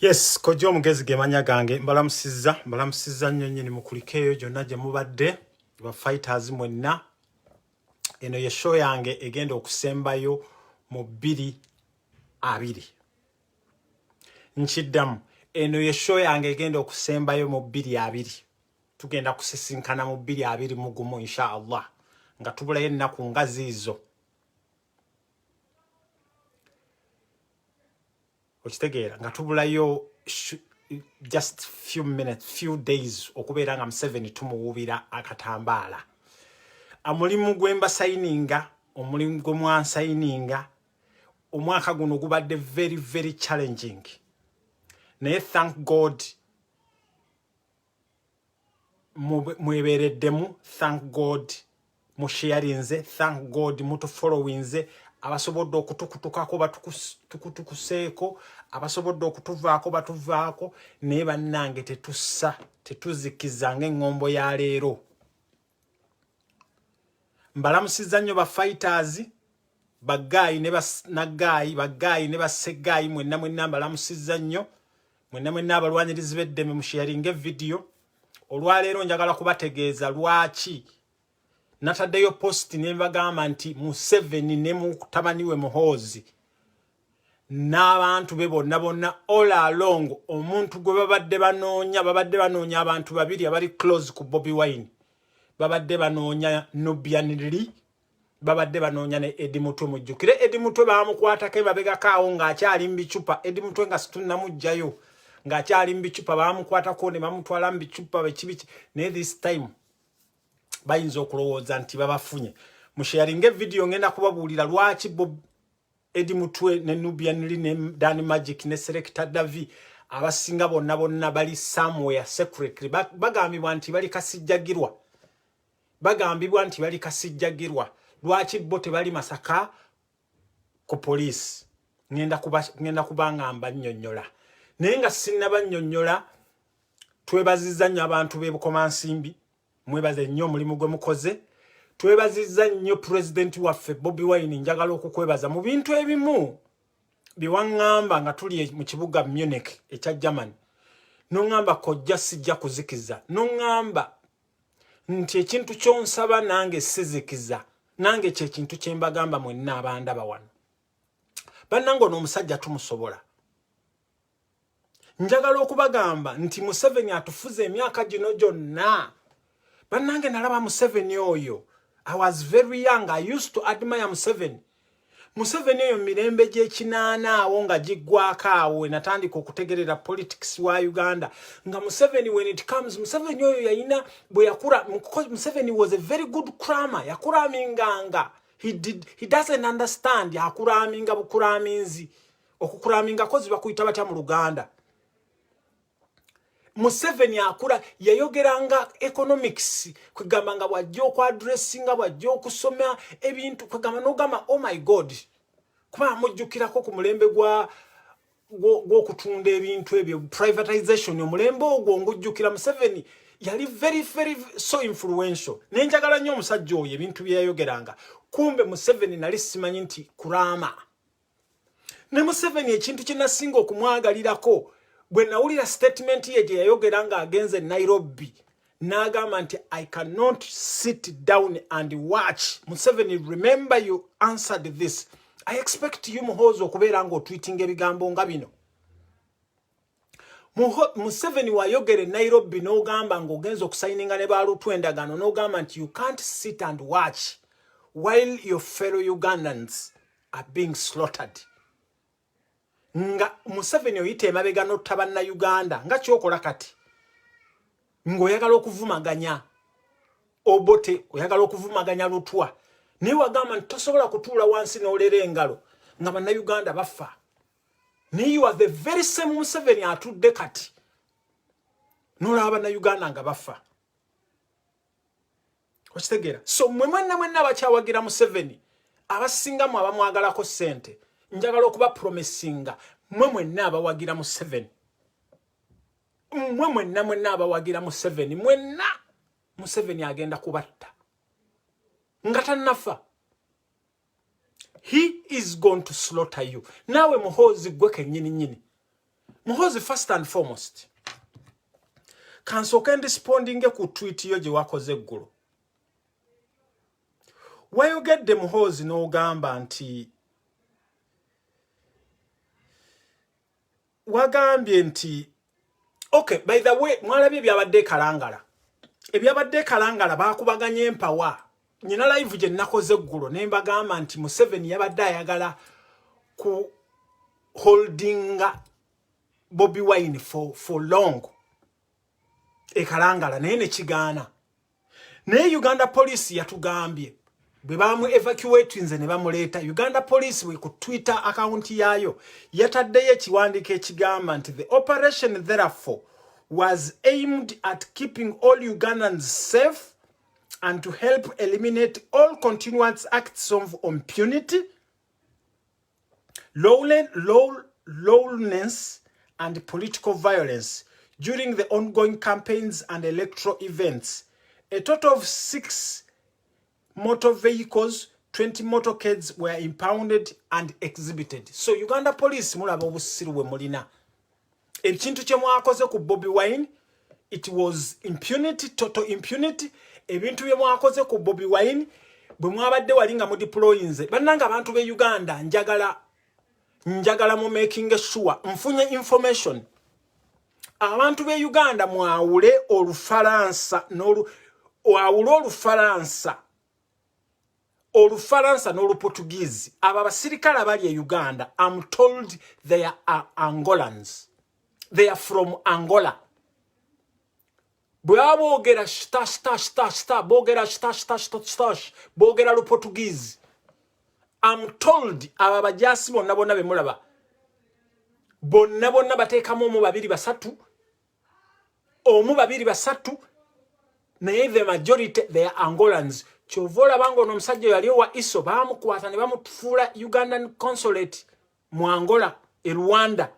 Yes, kojja omugezi gemanya gange mbalamusizza nnyo nnyini mukulikeeyo gyonna gye mubadde ba fighters mwenna. Eno ye show yange egenda okusembayo mu 2020. Nkiddamu, eno ye show yange egenda okusembayo mu 2020. Tugenda kusisinkana mu 2020 mugumu inshallah nga tubulayo ennaku nga ziizo. Okitegeera nga tubulayo just few minutes, few days okubeera nga 7 tumuwubira akatambaala. Amulimu gwemba sayininga, omulimu gwe mwansayininga, omwaka guno gubadde very very challenging. Naye thank God mwebeereddemu, thank God musharinze, thank God mutufollowinze, abasobodde okutukutukako batukutukuseeko, abasobodde okutuvaako batuvaako, naye bannange tetuzikiza ng'eŋŋombo ya leero. Mbalamusizza nnyo ba fighters, bagaayi ne banagaayi, bagaayi ne basegaayi, mwenna mbalamusizza nnyo, mwenna abalwanyirizi b'eddeme musharinge video. Olwaleero njagala kubategeeza lwaki nataddeyo post ne mbagamba nti Museveni ne mutabani we Muhoozi n'abantu be bonna all along omuntu gwe babadde banoonya abantu babiri abali close ku Bobi Wine. Babadde banoonya Nubian Li, babadde banoonya ne Eddie Mutwe. Mujjukire Eddie Mutwe baamukwatako emabegakaawo ng'akyali mu bicupa. Eddie Mutwe nga situnnamuggyayo ng'akyali mu bicupa, baamukwatako ne bamutwala mu bicupa bekibiki. Naye this time bayinza okulowooza nti babafunye. Musharinge video ngenda kubabuulira lwaki Eddie Mutwe ne Nubian Li ne Danny Magic ne Selector Davi abasinga bonna bali somewhere secretly. Bagambibwa nti bali kasijjagirwa. Lwaki bo tebali Masaka ku police? Ngenda kubanga mbannyonnyola. Naye nga sinnabannyonnyola, twebazizza nnyo abantu b'e Bukomansimbi, mwebaze nnyo omulimu gwe mukoze. Twebazizza nnyo President waffe Bobi Wine, njagala okukwebaza mu bintu ebimu biwangamba nga tuli mu kibuga Munich ekya Germany nongamba kojja sijja kuzikiza nongamba nti ekintu kyonsaba nange sizikiza nange kye kintu kye mbagamba mwenna abandaba wano bannange ono omusajja tumusobola njagala okubagamba nti Museveni atufuze emyaka gino gyonna bannange nalaba Museveni oyo I was very young. I used to admire Museveni. Museveni oyo mirembe gy'ekinaana awo nga giggwako awo natandika okutegerera politics wa Uganda nga Museveni when it comes Museveni oyo yayina bwe yakura Museveni was a very good crammer yakuraminganga he doesn't understand yakuraminga bukuraminzi okukuraminga kozi bakuyita batya mu Luganda Museveni akura yayogeranga economics kwegamba nga bwajja okwadressinga bwajja okusoma ebintu kwegamba nogamba oh my god kuba mujjukirako ku mulembe gw'okutunda ebintu ebyo privatization omulembe ogwo ngujjukira Museveni yali very so influential nenjagala nnyo omusajja oyo ebintu byayogeranga kumbe Museveni nali simanyi nti kurama ne Museveni ekintu kye nasinga okumwagalirako bwe nawulira statement ye gye yayogeranga agenze Nairobi n'agamba nti I cannot sit down and watch Museveni remember you answered this I expect you Muhoozi okubeera ng'otweetinga ebigambo nga bino Museveni wayogere Nairobi n'ogamba ng'ogenza okusayininga ne baalutwa endagaano n'ogamba nti you can't sit and watch while your fellow Ugandans are being slaughtered nga Museveni oyite emabega n'ottabanna Uganda nga kyokola kati ng'oyagala okuvumaganya Obote oyagala okuvumaganya Lutwa naye wagamba nti tosobola kutuula wansi n'olera engalo nga bannayuganda bafa naye you are the very same Museveni atudde kati n'olaba bannayuganda nga bafa okitegeera so mwe mwenna bakyawagira Museveni abasingamu abamwagalako ssente njagala okuba promisinga mwe mwenna abawagira Museveni mwe mwenna abawagira Museveni mwenna Museveni agenda kubatta nga tannafa he is going to slaughter you nawe Muhoozi gwe kennyini Muhoozi first and foremost kansooke responding ku tweet yo gye wakoze eggulo wayogedde Muhoozi n'ogamba nti wagambye nti okay by the way mwalabye ebyabadde kalangala baakubaganya empawa nyina live gye nakoze eggulo ne mbagamba nti Museveni yabadde ayagala ku holdinga Bobi Wine for long ekalangala naye ne kigaana naye Uganda police yatugambye bwe bamu evacuate nze ne bamuleeta Uganda police we ku Twitter account yayo yataddeyo ekiwandiiko ekigamba nti the operation therefore was aimed at keeping all Ugandans safe and to help eliminate all continuous acts of impunity, lawlessness, and political violence during the ongoing campaigns and electoral events. A total of 6 motor vehicles, 20 motorcades were impounded and exhibited. So Uganda police mulaba obusiru bwe mulina. Ekintu kye mwakoze ku Bobi Wine, it was impunity, total impunity. Ebintu bye mwakoze ku Bobi Wine bwe mwabadde walinga mu deployinze bannanga abantu be Uganda njagala mu making sure mfunye information abantu be Uganda mwawule Olufaransa n'Oluportuguese aba basirikale abali e Uganda I'm told they are Angolans they are from Angola boogera boogera boogera Luportuguese I'm told aba bajasi bonna be mulaba bonna bateekamu omu babiri basatu naye the majority they are Angolans kyovola bango n'omusajja yali wa ISO baamukwata ne bamufuula Ugandan consulate mu Angola e Rwanda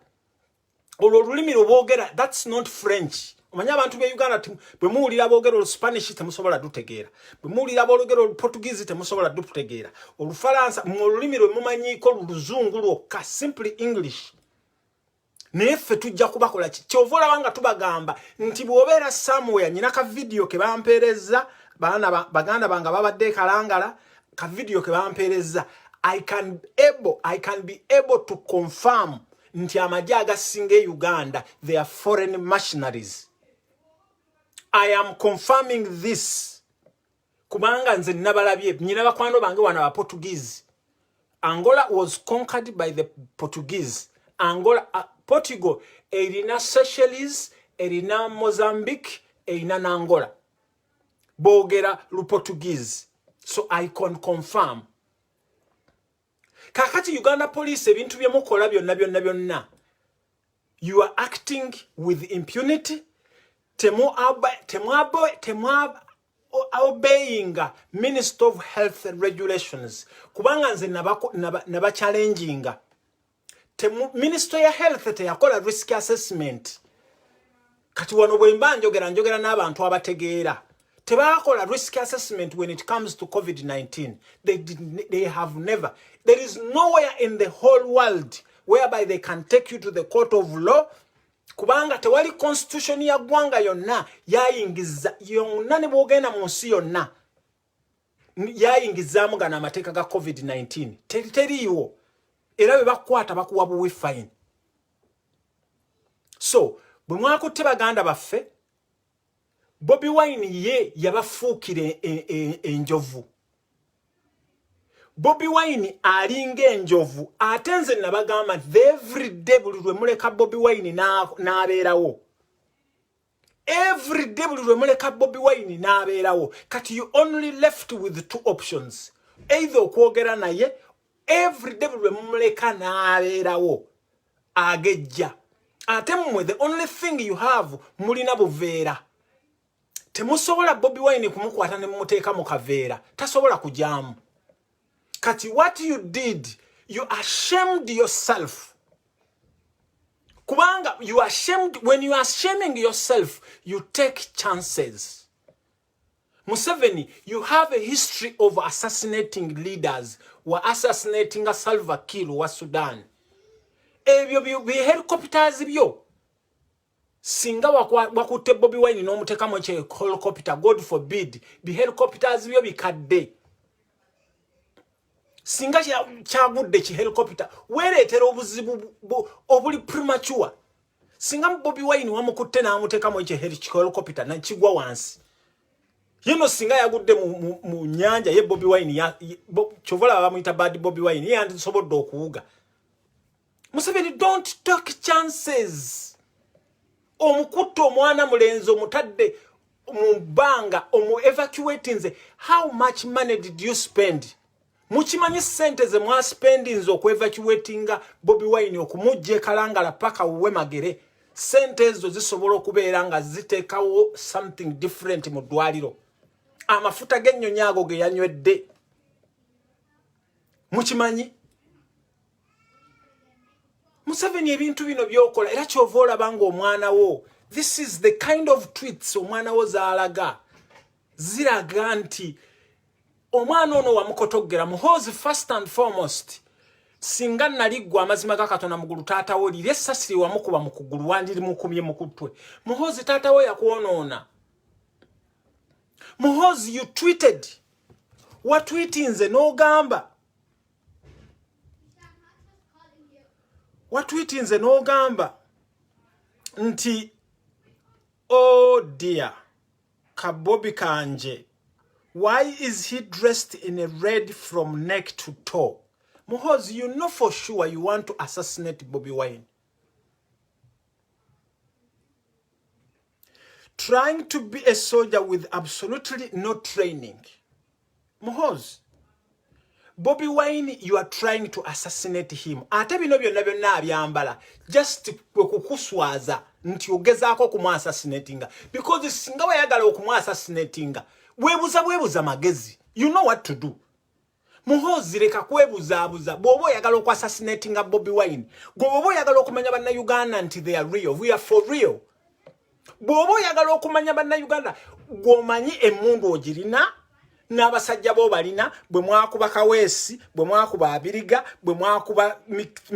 olwo olulimi lwoboogera that's not French omanya abantu be Uganda bwe muwulira boogera Spanish temusobola dutegeera bwe muwulira boogera Portuguese temusobola dutegeera Olufalansa mu lulimi lwe mumanyiiko Luzungu lwokka simply English naye ffe tujja kubakola kyova olaba nga tubagamba nti bw'obeera somewhere nyina ka video ke bampeereza baganda bange babadde Kalangala ka video ke bampeereza I can be able to confirm nti amagye agasinga e Uganda they are foreign mercenaries. I am confirming this kubanga nze nabalabye nyina bakwano bange wana ba Portuguese. Angola was conquered by the Portuguese. Portugal erina Seychelles erina Mozambique erina Angola boogera lu Portuguese, so I can confirm. Kakati Uganda police ebintu bye mukola byonna you are acting with impunity. Temu obeying Minister of Health regulations kubanga nze naba challenging Minister ya Health teyakola risk assessment. Kati wano bwe mba njogera n'abantu abategeera tebakola risk assessment when it comes to COVID-19. They have never. There is nowhere in the whole world whereby they can take you to the court of law kubanga tewali constitution ya gwanga yonna yayingiza yonna ne bwogenda mu nsi yonna yayingizaamu gana amateeka ga COVID-19 teriiwo era bwe bakwata bakuwa buwi fine. So bwe mwakutte baganda baffe Bobi Wine ye yabafuukira enjovu. Bobi Wine alinga enjovu ate nze nabagamba every day buli lwe muleka Bobi Wine n'abeerawo. Every day buli lwe muleka Bobi Wine n'abeerawo. Kati you only left with two options. Either okwogera naye every day buli lwe muleka n'abeerawo agejja. Ate mmwe the only thing you have mulina buveera. Temusobola Bobi Wine kumukwata ne mumuteeka mu kaveera. Tasobola kujaamu. Kati what you did, you ashamed yourself. Kubanga you are ashamed. When you are shaming yourself, you take chances. Museveni, you have a history of assassinating leaders. Were assassinating a Salva Kiir wa Sudan. Ebyo helicopters byo. Singa wakutte Bobi Wine n'omuteeka mu helicopter, God forbid, helicopters byo bikadde. Singa kyagudde ki helicopter weereetera obuzibu obuli premature. Singa Bobi Wine wamukutte n'amuteeka mu helicopter nakigwa wansi. Yino singa yagudde mu nyanja ye Bobi Wine kyovola bamuyita bad Bobi Wine yandisobodde okuwuga. Museveni, don't take chances. Omukutte omwana mulenzi omutadde mu bbanga evacuating nze. How much money did you spend? Mukimanyi sente ze mwaspendinze okwevacuatinga Bobi Wine okumujja Kalangala paka uwe Magere. Sente ezo zisobola okubeera nga ziteekawo something different mu ddwaliro. Amafuta g'ennyonyi ago ge yanywedde. Mukimanyi? Museveni ebintu bino byokola era kyova olabanga omwana wo. This is the kind of tweets omwana wo zaalaga. Ziraga nti omwana ono wamukotogera Muhoozi first and foremost. Singa naliggwa amazima ga Katonda mugulu taata wo liri essasiri wamukuba mu kugulu wandiri mukumye mu kutwe. Muhoozi taata wo yakwonoona. Muhoozi, you tweeted. Watweetinze n'ogamba. Watweetinze n'ogamba nti oh dear Kabobi kanje, why is he dressed in a red from neck to toe? Muhoozi, you know for sure you want to assassinate Bobi Wine. Trying to be a soldier with absolutely no training. Muhoozi, Bobi Wine, you are trying to assassinate him. Ate bino byonna abyambala just kukuswaza nti ogezaako kumwassasinatinga. Because singa wayagala okumwassasinatinga webuza magezi. You know what to do. Muhoozi leka kwebuzaabuza bw'oba oyagala okwassasinatinga Bobi Wine. Bw'oba oyagala okumanya banna Uganda nti they are real. We are for real. Bwoba oyagala okumanya bannayuganda gwomanyi emmundu ogirina n'abasajja bo balina bwe mwakuba Kaweesi bwe mwakuba Abiriga bwe mwakuba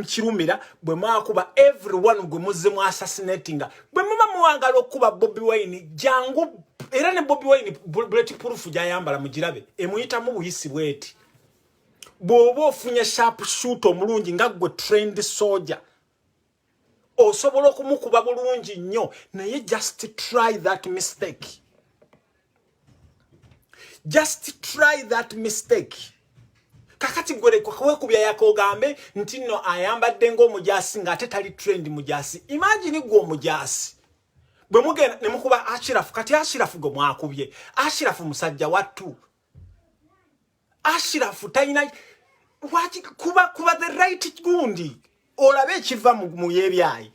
Kirumira bwe mwakuba everyone gwe muzze mu assassinatinga bwe muba muwangala okuba Bobi Wine jangu era ne Bobi Wine bulletproof gyayambala mugirabe emuyita mu buyisi bweti bwoba ofunye sharp shoot omulungi nga gwe trained soldier osobola okumukuba bulungi nnyo naye just try that mistake. Just try that mistake. Kakati gwere kwa kubya yako gambe ntino ayambadde ngo mujasi ngate tali trend mujasi. Imagine gwo mujasi. Bwe mugenda ne mukuba Ashirafu kati Ashirafu go mwakubye. Ashirafu musajja watu. Ashirafu tayina wachi kuba the right gundi. Olabe kiva mu yebyayi.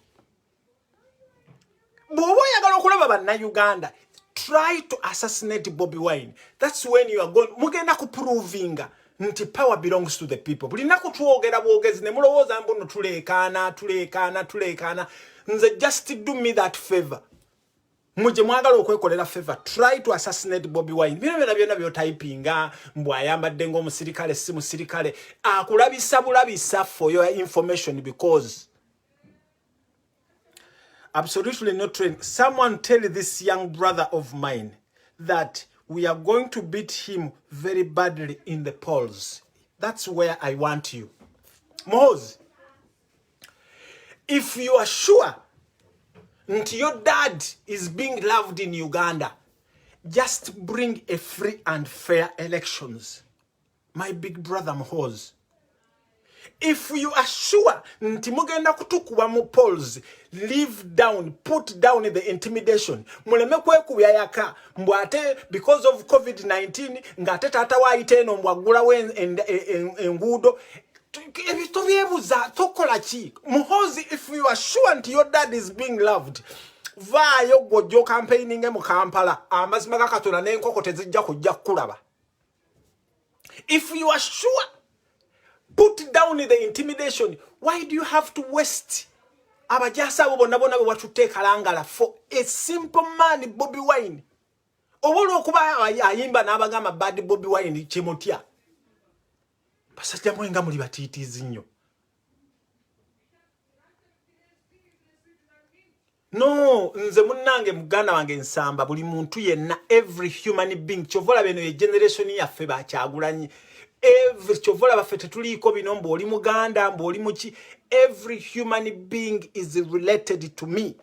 Bwoba oyagala okulaba bannayuganda try to assassinate Bobi Wine. That's when you are going. Mugenda kuprovinga nti power belongs to the people. Bulina kutwogera bwogezi ne mulowooza mbuno tulekana. Nze just do me that favor. Muje mwagala okwekolera favor. Try to assassinate Bobi Wine. Byonna byo typinga mbwa ayambadde ngo musirikale si musirikale. Akulabisa bulabisa for your information because absolutely not trained. Someone tell this young brother of mine that we are going to beat him very badly in the polls. That's where I want you. Moz, if you are sure that your dad is being loved in Uganda, just bring a free and fair elections. My big brother Moz. If you are sure nti mugenda kutukuba mu polls, leave down, put down the intimidation. Muleme kwekubya yaka mbwate because of COVID-19 ngate tata waite eno mbwagula we engudo ebito byebuza tokola ki Muhozi. If you are sure nti your dad is being loved, vayo gojo campaigning mu Kampala amazima gakatola n'enkoko tezijja kujja kulaba. If you are sure, put down the intimidation. Why do you have to waste abajasa abo bonna be watuteeka langala for a simple man Bobi Wine? Obolo okuba ayimba n'abagamba bad Bobi Wine kimutya. Basajja mwenga muli batiitizi nnyo. No, nze munnange muganda wange nsamba buli muntu yenna, every human being. Chovola beno ye generation yaffe bakyagulanyi. Every chovola bafete tuliko bino mboli muganda mboli muki. Every human being is related to me.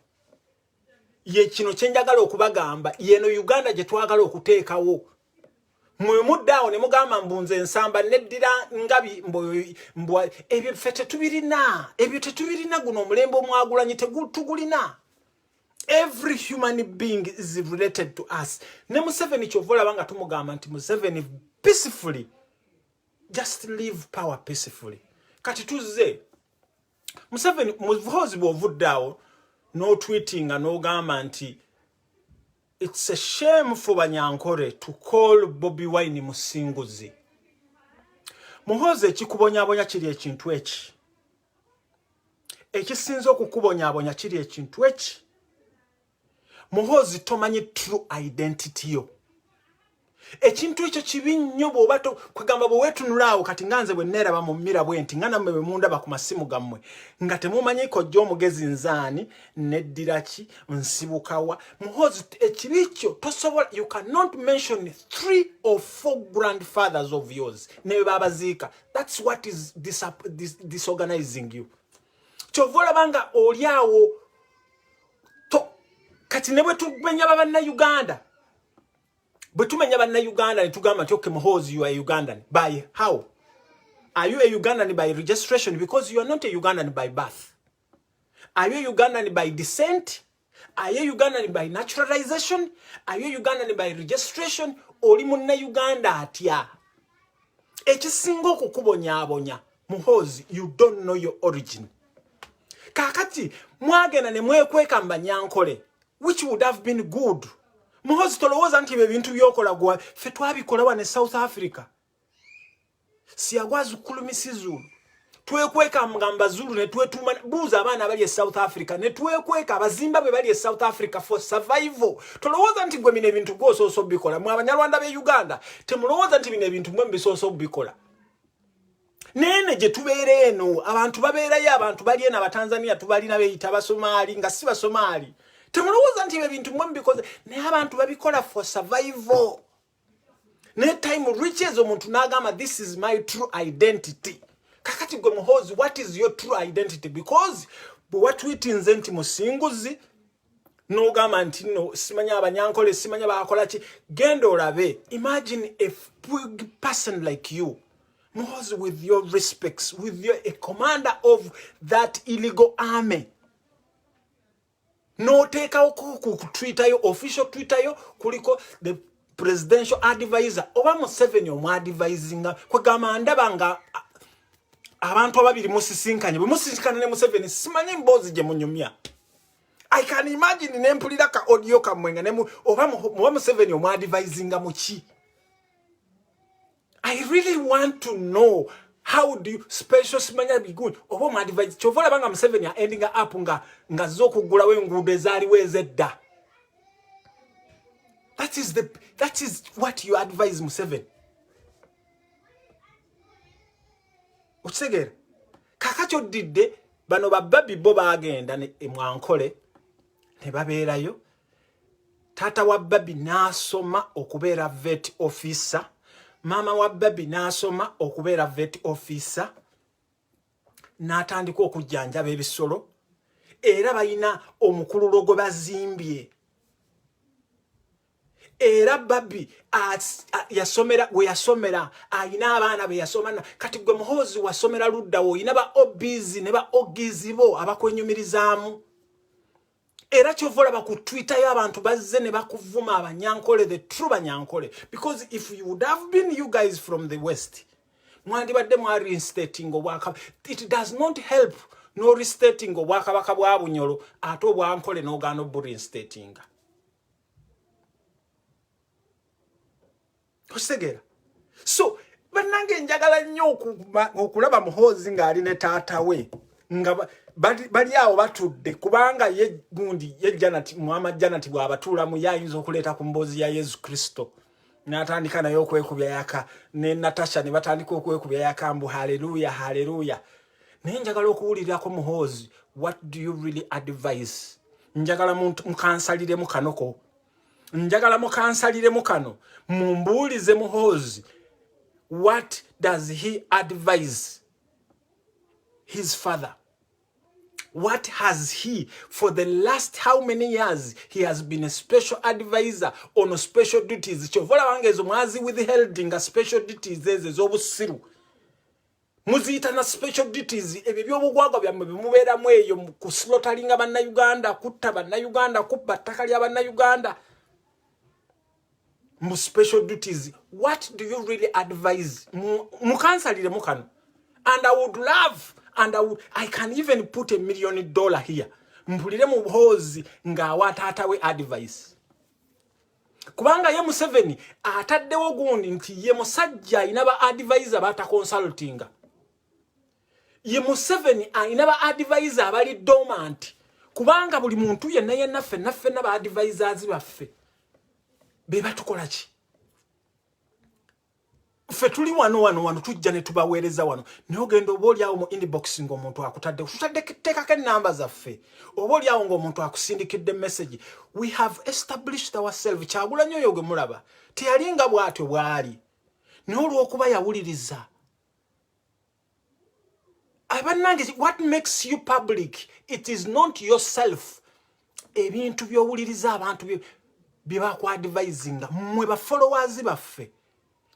Ye kino kyenjagala okubagamba yeno Uganda gye twagala okuteekawo. Mwe muddawo ne mugamba mbunze ensamba neddira ngabi mbwa ebyo fete tubirina. Ebyo tetubirina guno omulembe omwagulanyi tugulina. Every human being is related to us. Ne Museveni chovola banga tumugamba nti Museveni peacefully. Just leave power peacefully. Kati tuze. Museveni Muhozi bw'ovuddawo no tweeting and no gamba nti it's a shame for Banyankore to call Bobi Wine musinguzi. Muhozi ekikubonyabonya kiri ekintu eki. Ekisinza okukubonyabonya kiri ekintu eki. Muhozi tomanyi true identity yo. Ekintu ekyo kibi nnyo bw'oba kwegamba bwe weetunulaawo kati nganze bwe neeraba mu mmira bwenti nga nammwe bwe mundaba ku masimu gammwe nga temumanyiko jjo omugezi nzaani neddira ki nsibukawa. Muhozi ekibi kyo tosobola. You cannot mention 3 or 4 grandfathers of yours ne bwe babaziika. That's what is disorganizing you. Kyova olabanga oli awo kati ne bwe tumenya bannayuganda. But tumenya bannayuganda ne tugamba nti okay Muhozi you are a Ugandan. By how? Are you a Ugandan by registration? Because you are not a Ugandan by birth. Are you a Ugandan by descent? Are you a Ugandan by naturalization? Are you a Ugandan by registration? Oli munnayuganda atya. Ekisinga okukubonyaabonya Muhozi, you don't know your origin. Kakati mwagenda ne mwekweka Banyankole, which would have been good. Muhozi tolowooza nti ebintu byokola gwa ffe twabikola wane South Africa. Siyagwazi kulumisizu. twekweka mugamba Zulu ne twetuma buuza abaana bali e South Africa ne twekweka abazimbabwe bali e South Africa for survival. Tolowooza nti gwe bino ebintu gw'osoosa obikola. Mwe Abanyarwanda b'e Uganda temulowooza nti bino ebintu mwe mbisoosa obikola. Nene gye tubeera eno abantu babeerayo abantu bali eno Abatanzania tubalina beeyita Basomali nga si Basomali. Temulowooza nti ebintu mwe mbikoze naye abantu babikola for survival. Ne time reaches omuntu n'agamba this is my true identity. Kakati gwe Muhoozi, what is your true identity? Because bwe watwitinze nti musinguzi n'ogamba nti no simanya Abanyankole simanya bakola ki genda olabe. Imagine a person like you Muhoozi, with your respects, with your a commander of that illegal army. No take out ku Twitter yo official Twitter yo kuliko the presidential advisor oba Museveni omu advisinga kwegamba ndabanga abantu ababiri musisinkanye bwe musisinkana ne Museveni simanyi mbozi gye munyumya. I can imagine nempulira ka audio kamwenga ne oba Museveni omu advisinga muki. I really want to know how do you special simanya be good oba mu advise chovola banga Museveni ya ending up nga zokugula we ngude zaliwo ezedda. That is what you advise Museveni. Utsegere kakacho didde bano bababi bo bagenda ne Mwankole ne babeerayo. Tata wa babi nasoma okubeera vet officer. Mama wa babi nasoma okubeera vet officer. Natandika okujjanjaba ebisolo. Era bayina omukululo gwe bazimbye. Era babi yasomera we yasomera ayina abaana be yasomana kati gwe Muhoozi wasomera ludda wo ina ba obizi ne ba ogizi bo abakwenyumirizaamu. Era chovola baku Twitter y'abantu bazze ne bakuvuma Abanyankole, the true Banyankole, because if you would have been you guys from the West mwandibadde mwa reinstating obwaka. It does not help no restating obwakabaka bwa Bunyoro ate obwankole n'ogaana obureinstating. Osegera. So banange njagala nnyo okulaba Muhoozi ng'ali ne taata we nga bali awo batudde kubanga ye gundi ye Janati Muhammad Janati bw'abatuula mu yayinza okuleeta ku mboozi ya Yesu Kristo. N'atandika nayo okwekubya yaka ne Natasha ne batandika okwekubya yaka mbu haleluya haleluya. Naye njagala okuwulirako Muhoozi, what do you really advise? Njagala mukansalire mu kanoko. Njagala mukansalire mu kano. Mumbuulize Muhoozi, what does he advise his father? What has he, for the last how many years, he has been a special advisor on special duties. Chovola wangezo mwazi withholding a special duties ezobusiru. Muzita na special duties ebyo bugwaga bya mubera mweyo ku slaughtering abanna Uganda, kutta banna Uganda, kubba ttaka lya banna Uganda. Mu special duties, what do you really advise? Mukansalire mukano. And I would love, and I can even put $1 million here. Mpulire mu Muhoozi nga watata we advice. Kubanga ye Museveni ataddewo gundi nti ye musajja inaba advisor bata consulting. Ye Museveni inaba advisor abali dormant. Kubanga buli muntu yenna naffe naba advisors baffe. Beba tukola ki? Ffe tuli wano tujja ne tubaweereza wano. Naye ogenda obaoli awo mu inbox ng'omuntu akutadde. Tutadde teekako ennamba zaffe. Obaoli awo ng'omuntu akusindikidde message. We have established ourselves. Kyagulanyi oyo gwe mulaba. Teyalinga bw'atyo bw'ali. Naye olw'okuba yawuliriza. Abannange, what makes you public? It is not yourself. Ebintu by'owuliriza abantu bye advising mwe ba followers baffe.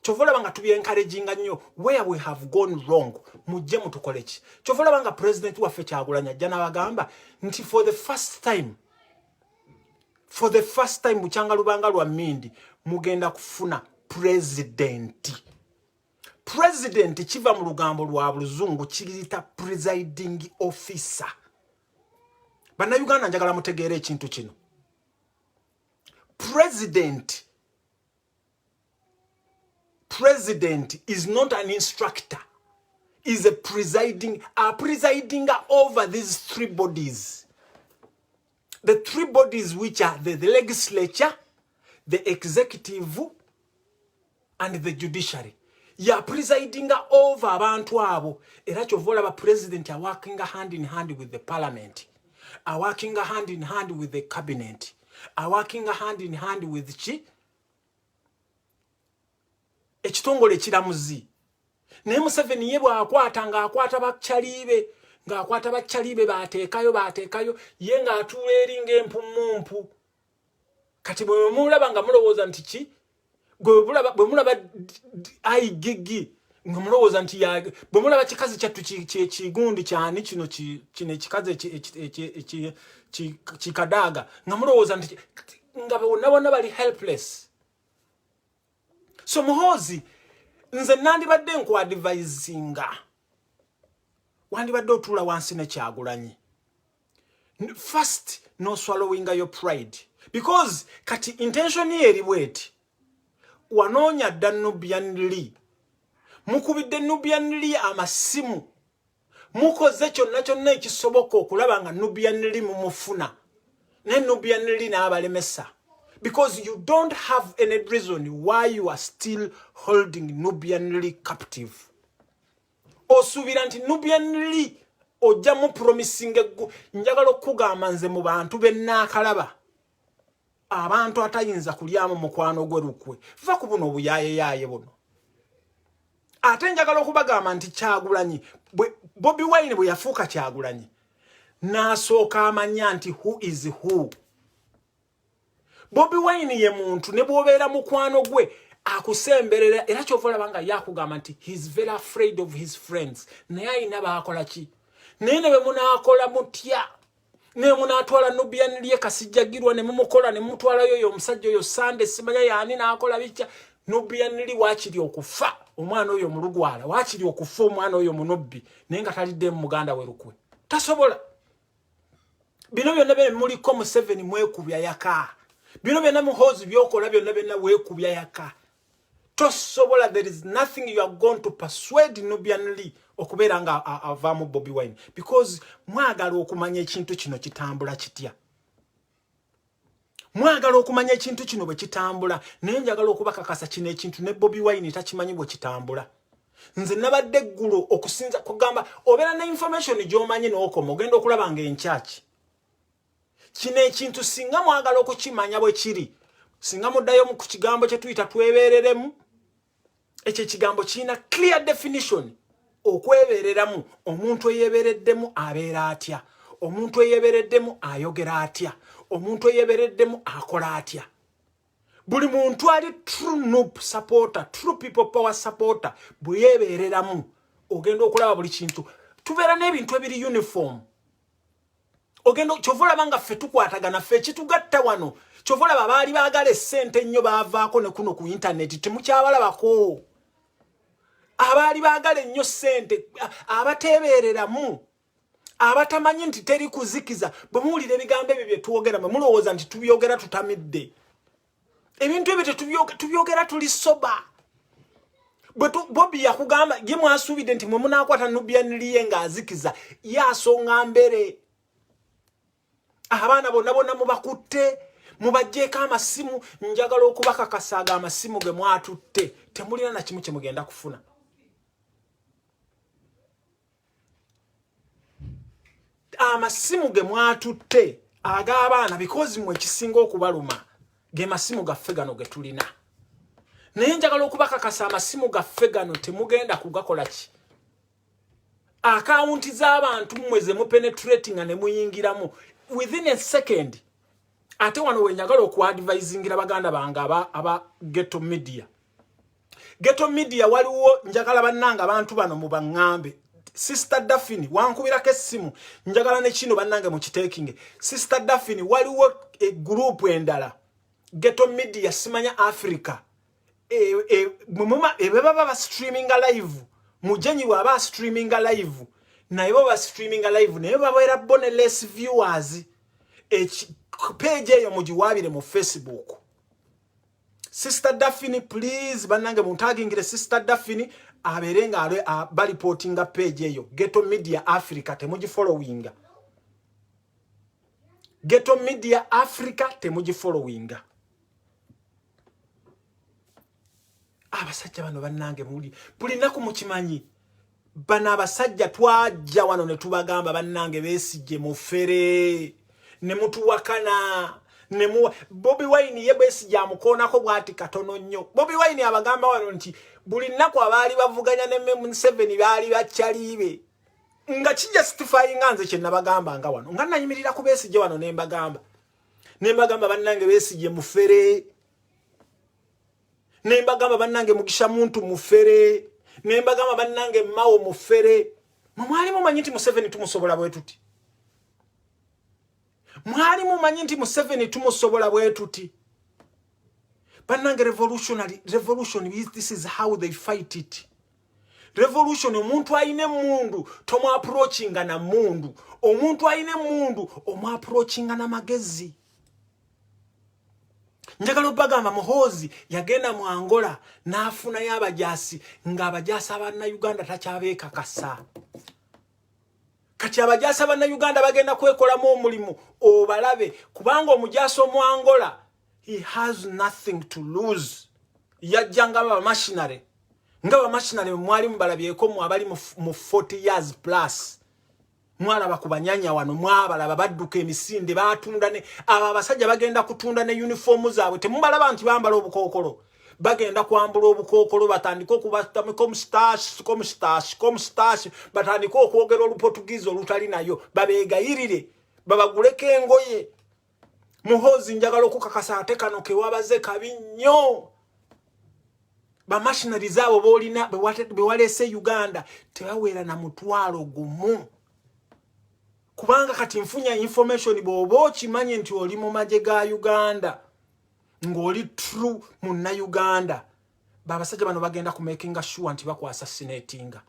Chovola banga tubi encouraging nnyo where we have gone wrong. Mujje mutukole ki. Chovola banga president waffe Kyagulanyi jana bagamba nti for the first time Bukyanga Lubanga lwa Mindi mugenda kufuna president. President kiva mu lugambo lwa Luzungu kiriyita presiding officer. Bana Uganda njagala mutegeere ekintu kino. President is not an instructor. is presiding over these three bodies. The three bodies which are the legislature, the executive, and the judiciary. Ya presiding over abantu abo. Era chovola ba president are working hand in hand with the parliament. Are working hand in hand with the cabinet. Are working hand in hand with ekitongole kiramuzi. Ne Museveni ye bwakwata ng'akwata bakyalibe ng'akwata bakyalibe bateekayo ye ng'atuula eringa empumumpu. Kati bwe mulaba nga mulowooza nti ki bwe mulaba ayigigi nga mulowooza nti bwe mulaba kikazi kyattu kigundi kyani kino ekikazi kikadaaga nga mulowooza nti nga bonna bali helpless. So Muhoozi nze nandibadde nkuadvisinga wandibadde otuula wansi ne Kyagulanyi. First no swallowing your pride because kati intention ye eri bweti wanoonya dda Nubian Lee mukubidde Nubian Lee amasimu mukoze kyonna ekisoboka okulaba nga Nubian Lee mumufuna ne Nubian Lee n'abalemesa. Because you don't have any reason why you are still holding Nubian Lee captive. Osubira nti Nubian Lee ojja mu promising njagala okugamba nze mu bantu bennakalaba. Abantu atayinza kulyamu mukwano gwe lukwe. Va ku buno obuyayeyaye buno. Ate njagala okubagamba nti Kyagulanyi Bobi Wine bwe yafuuka Kyagulanyi n'asooka amanya nti who is who. Bobi Wine ye muntu ne bwobeera mukwano gwe akusemberera era kyovola banga yakugamba nti he's very afraid of his friends. Naye ayina baakola ki? Naye ne bwe munaakola mutya ne munaatwala Nubian Lee kasijjagirwa ne mumukola ne mutwalayo oyo omusajja oyo Sunday simanya yaani n'akola bitya. Nubian Lee waakiri okufa omwana oyo mulugwala waakiri okufa omwana oyo munobbi naye nga talidde mu muganda we lukwe tasobola. Bino byonna bye muliko Museveni mwekubya yaka. Bino byonna Muhoozi byokola byonna weekubya yaka. Tosobola. There is nothing you are going to persuade Nubian Lee okubeera nga avaamu Bobi Wine because mwagala okumanya ekintu kino kitambula kitya. Mwagala okumanya ekintu kino bwe kitambula naye njagala okubakakasa kino ekintu ne Bobi Wine takimanyi bwe kitambula. Nze nabadde eggulo okusinza kugamba obeera ne information gy'omanyi n'okoma ogenda okulaba ng'enkyaki. Kino ekintu singa mwagala okukimanya bwe kiri singa muddayo ku kigambo kye tuyita twebeereremu. Ekyo ekigambo kirina clear definition. Okwebeereramu omuntu eyeebeereddemu abeera atya, omuntu eyeebeereddemu ayogera atya, omuntu eyeebeereddemu akola atya. Buli muntu ali true noob supporter, true people power supporter bwe yeebeereramu ogenda okulaba buli kintu. Tubeera n'ebintu ebiri uniform. Ogendo chovola banga ffe tukwatagana ffe kitugatta wano. Chovola babaali baagala essente ennyo baavaako ne kuno ku internet temukyabalabako. Abaali baagala ennyo ssente abateebeereramu abatamanyi nti teri kuzikiza bwe muwulira ebigambo ebyo bye tuwogera mulowooza nti tubyogera tutamidde. Ebintu ebyo tubyogera tuli soba. Bobi yakugamba ye mwasuubidde nti mwe munaakwata Nubian Lee nga azikiza ye asonga mbere. Abaana bonna mubakutte mubajjeeko amasimu njagala okubakakasaaga amasimu ge mwatutte temulina na kimu kye mugenda kufuna. Amasimu ge mwatutte ag'abaana because mwe kisinga okubaluma ge masimu gaffe gano ge tulina. Naye njagala okubakakasa amasimu gaffe gano temugenda kugakola ki. Akaunti z'abantu mmwe ze mupenetrating ne muyingiramu within a second. Ate wano wenjagala okuadvisingira baganda bange aba Ghetto Media. Ghetto Media waliwo njagala bannanga abantu bano mu baŋŋambe. Sister Daphne wankubirako essimu njagala ne kino bannange mu kitekinge. Sister Daphne waliwo e group endala Ghetto Media simanya Africa. Baba ba streaming live. Mujenyi waba streaming live. Na ibo ba streaming live naye babeera boneless viewers. Page eyo mugiwabire mu Facebook. Sister Daphne please bannange muntagingire Sister Daphne aberenga balipotinga page eyo Ghetto Media Africa temuji followinga. Ghetto Media Africa temuji followinga. Abasajja bano bannange buli naku mukimanyi. Bana abasajja twajja wano ne tubagamba bannange beesije mufere ne mutuwakana ne Bobi Wine ye beesije amukoonako bwati katono nnyo. Bobi Wine abagamba wano nti buli naku abaali bavuganya ne M7 baali bakyalibe nga kijustifying nze kye nabagamba nga wano nga nanyimirira ku beesije wano ne mbagamba bannange beesije mufere ne mbagamba bannange Mugisha Muntu mufere ne mbagamba bannange Mao mufere. Mwali mumanyi nti Museveni tumusobola bwe tuti. Mwali mumanyi nti Museveni tumusobola bwe tuti. Bannange revolution this is how they fight it. Revolution omuntu ayine mundu tomu approachinga na mundu. Omuntu ayine mundu omu approachinga na magezi. Njagala bagamba Muhoozi yagenda mu Angola n'afuna y'abajasi nga abajasi abanna Uganda takyabeeka kasa. Kati abajasi abanna Uganda bagenda kwekolamu omulimu obalabe kubanga omujasi omu Angola he has nothing to lose. Yajjanga aba machinery nga machinery mwali mbalabyeko mu abali mu 40 years plus. Mwala bakubanyanya wano mwabala badduka emisinde batunda ne abasajja bagenda kutunda ne uniform zaabwe temubalaba nti bambala obukokolo bagenda kwambula obukokolo batandika okubatamiko mustache batandika okwogera oluportugize olutali nayo babeegayirire babaguleko engoye. Muhoozi njagala okukakasa ate kano ke wabaze kabi nnyo. Bamashinaри zaabo bolina bewalese Uganda tebawera na mutwalo gumu. Kubanga kati nfunya information bobo kimanye nti oli mu maje ga Uganda ngoli true munna Uganda babasajja bano bagenda ku making sure nti baku assassinatinga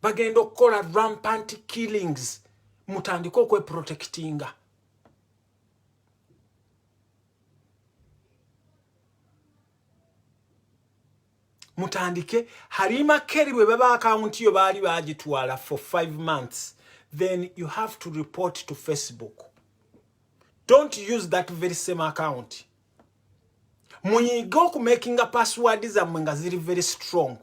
bagenda okukola rampant killings mutandika okwe protectinga. Mutandike Halima Keri bwe baba account yo baali bagitwala for 5 months. Then you have to report to Facebook. Don't use that very same account. Munyigo ku making a password zammwe nga ziri very strong.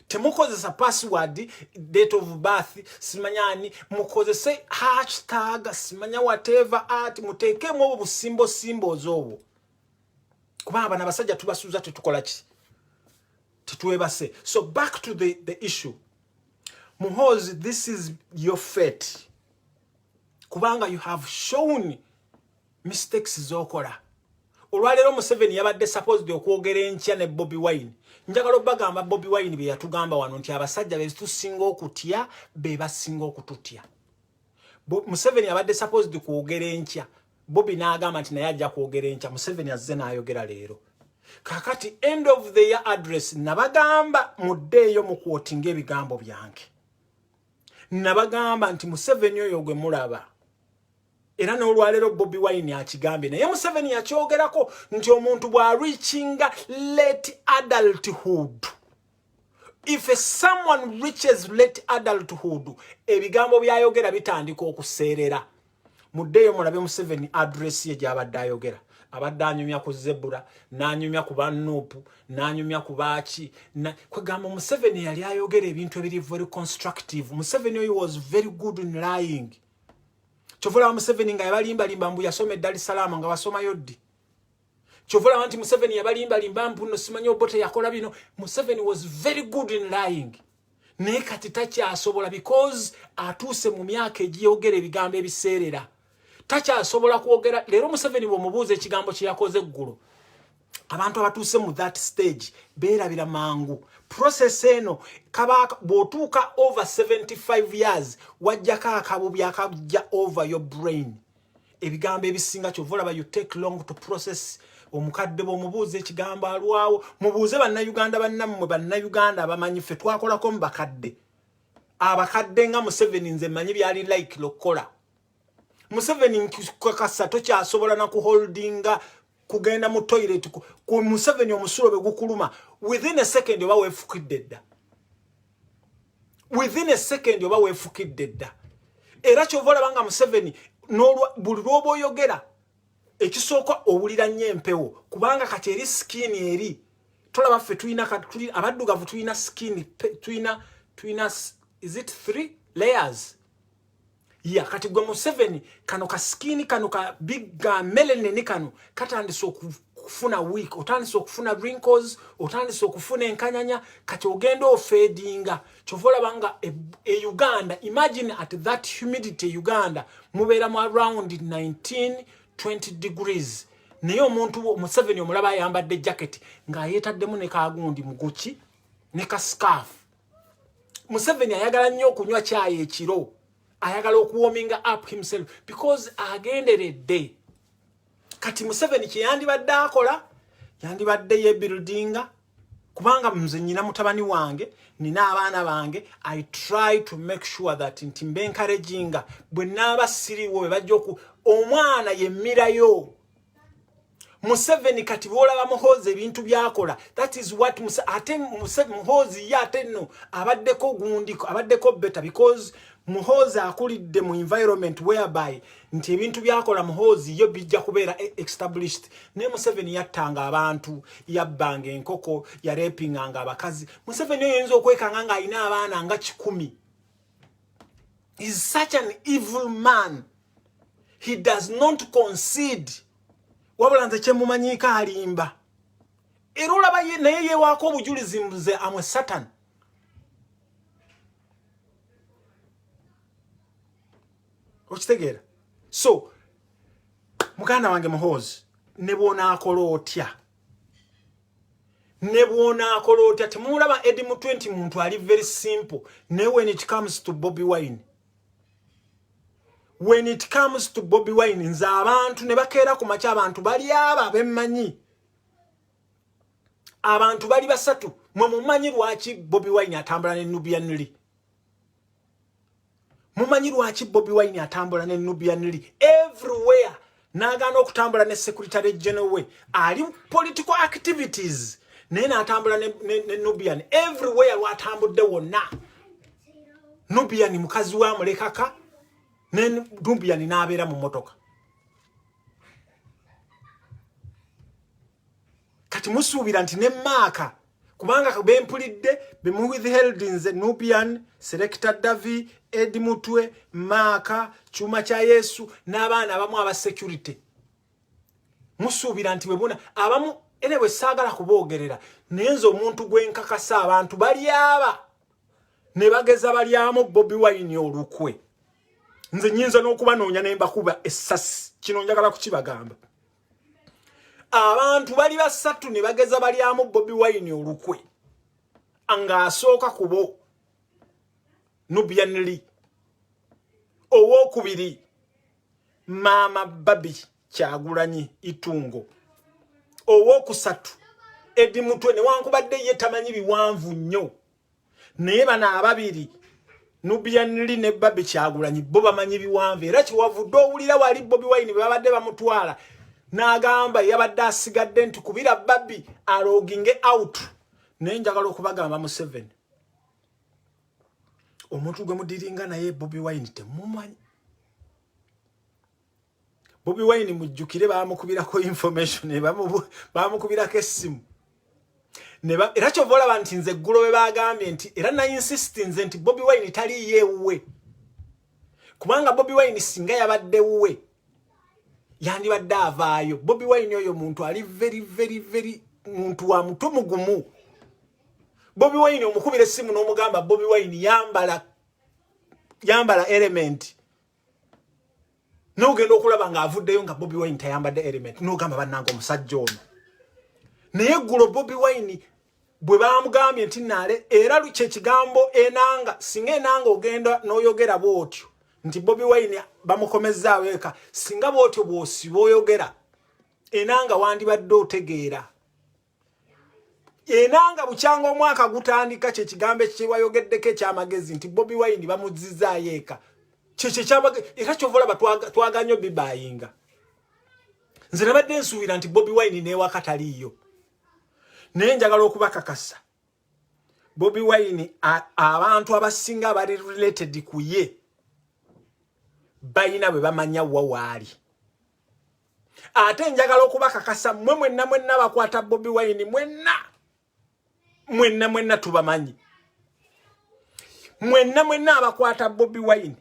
Temukozesa password, date of birth, simanyani, mukozese hashtag, simanya whatever art, mutekemu obu simbo zobo. Kubanga bana basajja tubasuza tetukola ki? Tetuwebase. So back to the issue. Muhoozi, this is your fate. Kubanga you have shown mistakes zokola. Olwalero Museveni yabadde supposed okwogera enkya ne Bobi Wine. Njagala bagamba Bobi Wine bye yatugamba wano nti abasajja be tusinga okutya be basinga okututya. Museveni yabadde supposed kwogera enkya. Bobi n'agamba nti naye ajja kwogera enkya. Museveni azze n'ayogera leero. Kakati end of the year address nabagamba muddeeyo mu quoting ebigambo byange. Nabagamba nti Museveni oyo gwe mulaba. Era n'olwalero Bobi Wine akigambe naye Museveni yakyogerako nti omuntu bwa reaching late adulthood. If someone reaches late adulthood, ebigambo byayogera bitandika okuseerera. Muddeeyo mulabe Museveni address ye gy'abadde ayogera. Abadde anyumya ku Zebura, n'anyumya ku Banuupu, n'anyumya ku Baaki. Kwegamba Museveni yali ayogera ebintu ebiri very constructive. Museveni was very good in lying. Chovola Museveni nga yabalimba mbu yasome Dar es Salaam nga wasoma yoddi. Chovola wanti Museveni yabalimba mbu no simanyi obote yakola bino. Museveni was very good in lying. Naye kati takyasobola because atuuse mu myaka egiyogera ebigambo ebiseerera. Takyasobola kwogera. Leero Museveni bw'omubuuza ekigambo kye yakoze eggulo. Abantu abatuuse mu that stage beerabira mangu. Process eno kabaka bw'otuuka over 75 years wajjako akabubi akajja over your brain. Ebigambo ebisinga kyova olaba you take long to process. Omukadde bw'omubuuza ekigambo alwawo mubuuze bannayuganda bannammwe bannayuganda abamanyi ffe twakolako mu bakadde. Abakadde nga Museveni nze mmanyi byali like lokola. Museveni nkakasa tokyasobola na kuholdinga kugenda mu toilet ku Museveni omusulo be gukuluma within a second oba wefukidde dda. within a second oba weefukidde dda. Era kyova olabanga Museveni buli lw'oba oyogera ekisooka owulira nnyo empewo kubanga kati eri skin eri tolaba ffe tulina abaddugavu tulina skin tulina is it 3 layers kati gwe Museveni kano ka skin kano ka big melanin kano katandise okufuna weak otandise okufuna wrinkles otandise okufuna enkanyanya kati ogenda ofedinga kyova olabanga Uganda imagine at that humidity Uganda mubeera mu around 19-20 degrees naye omuntu Museveni omulaba ayambadde jacket ng'ayeetaddemu ne kaagundi muguki ne ka scarf. Museveni ayagala nnyo okunywa caayi ekiro ayagala okuwarminga up himself because agenderedde. Kati Museveni kye yandibadde akola yandibadde yebuildinga kubanga nze nnyina mutabani wange nina abaana bange I try to make sure that nti mbe encouraginga bwe naaba siriwo bwe bajja omwana yemmirayo. Museveni kati bwolaba Muhoozi ebintu byakola that is what ate Muhoozi ye ate nno abaddeko gundiko abaddeko better because Muhoozi akulidde mu environment whereby nti ebintu byakola Muhoozi yo bijja kubeera established. Ne Museveni yattanga abantu yabbanga enkoko yarepinganga abakazi. Museveni oyinza okwekanga nga alina abaana nga 100. Is such an evil man. He does not concede. Wabula nze kyemumanyiika alimba. Era olaba naye yeewaako obujulizi mbuze amwe Satan. Okitegeera? So, muganda wange Muhoozi, ne bw'onaakola otya? Ne bw'onaakola otya? Temulaba Eddie Mutwe muntu ali very simple. Ne when it comes to Bobi Wine. When it comes to Bobi Wine, nze abantu ne bakeera ku makya abantu bali aba bemmanyi. Abantu bali basatu. Mwe mumanyi lwaki Bobi Wine atambula ne Nubian Lee. Mumanyi lwaki Bobi Wine atambula ne Nubian Lee. Everywhere. Nagana okutambula ne Secretary General we. Ali political activities. Nena atambula ne Nubian. Everywhere watambudde wonna. Nubian mukazi wa mulekaka. Nubian n'abeera mu motoka. Kati musuubira nti ne Maaka kubanga bempulidde bemuwithheld nze Nubian, Selector Davi, Eddie Mutwe, Maaka, Chuma Kya Yesu n'abaana abamu aba security. Musuubira nti webuna abamu enewe saagala kuboogerera naye nze omuntu gwenkakasa abantu bali aba ne bageza balyamu Bobi Wine olukwe. Nze nyinza n'okubanoonya ne mbakuba essasi kino njagala kukibagamba. Abantu bali basatu ne bageza balyamu Bobi Wine olukwe nga asooka kubo Nubian Lee, owokubiri Maama Babi Kyagulanyi Itungo, owokusatu Eddie Mutwe newankubadde ye tamanyi biwanvu nnyo naye bano ababiri Nubian Lee ne Babi Kyagulanyi bo bamanyi biwanvu era kiwavudde owulira wali Bobi Wine babadde bamutwala n'agamba yabadde asigadde nti kubira Babi aloginge out. Naye njagala okubagamba Museveni omuntu gwe mudiringa naye Bobi Wine temumanyi. Bobi Wine mujjukire bamukubirako information bamukubirako essimu era kyova olaba nti nze eggulo we bagambye nti era na insist nze nti Bobi Wine tali yeewuwe kubanga Bobi Wine singa yabadde wuwe yandibadde avaayo. Bobi Wine oyo muntu ali very muntu wa muto mugumu. Bobi Wine omukubira essimu n'omugamba Bobi Wine yambala element n'ogenda okulaba ng'avuddeyo nga Bobi Wine tayambadde element n'ogamba bannanga omusajja ono. Naye eggulo Bobi Wine bwe bamugambye nti naale era kye kigambo enanga singa enanga ogenda n'oyogera bw'otyo nti Bobi Wine bamukomezzaawo eka singa bw'otyo bw'osiba oyogera enanga wandibadde otegeera. Enanga bukyanga omwaka gutandika kye kigambo ekiwayogeddeko ekyamagezi nti Bobi Wine bamuzzizaayo eka kyekyo ekyamagezi era kyova olaba twaganya obibayinga. Nze nabadde nsuubira nti Bobi Wine n'ewaka taliiyo naye njagala okubakakasa Bobi Wine abantu abasinga bali related kuye bayina bwe bamanya wawaali ate njagala okubakakasa mwenna bakwata Bobi Wine mwenna tubamanyi mwenna abakwata Bobi Wine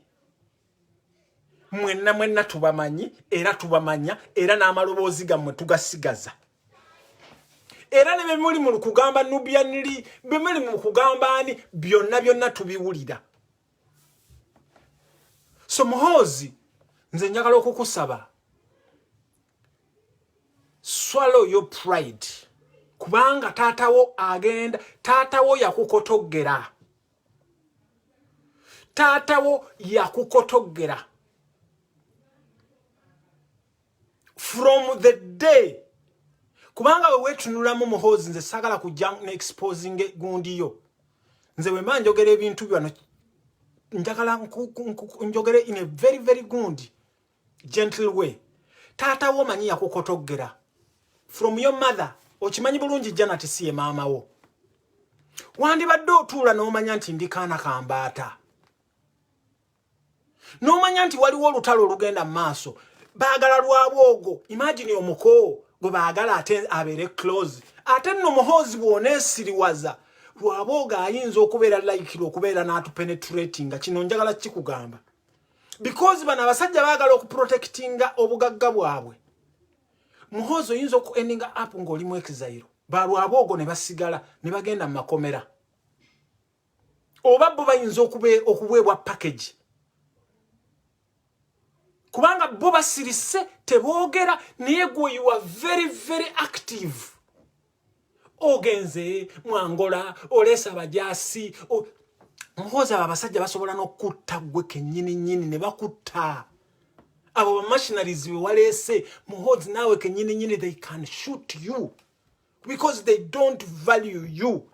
mwenna tubamanyi era tubamanya era n'amaloboozi gammwe tugasigaza era ne bemuli mu kugamba Nubian Li bemuli mu kugamba ani byonna tubiwulira. So Muhoozi nze njagala okukusaba swallow your pride kubanga taatawo yakukotogera from the day kubanga wewe tunulamu Muhoozi nze sagala kujja ne exposing gundi yo nze we manjogera ebintu byano njagala njogere in a very very good gentle way. Tata wo manyi yakukotogera from your mother okimanyi bulungi jana tisiye mama wo wandi badde otula n'omanya nti ndikaana kambaata n'omanya nti waliwo olutalo olugenda maaso baagala lwabwogo imagine omuko gwe baagala ate abere close ate nno Muhoozi bwoneesiriwaza lwabwoga ayinza okubeera like okubeera n'atu penetrating kino njagala kikugamba because bana abasajja baagala okuprotectinga obugagga bwabwe Muhoozi oyinza okuendinga up ng'oli mu exile balwabwogo ne basigala ne bagenda mu makomera oba bo bayinza okuweebwa package kubanga bo basirise teboogera naye gwe you are very very active ogenze mwangola olesa abajasi Muhoozi abasajja basobola n'okutta gwe kennyini ne bakutta abo machineries we walese Muhoozi nawe kennyini they can shoot you because they don't value you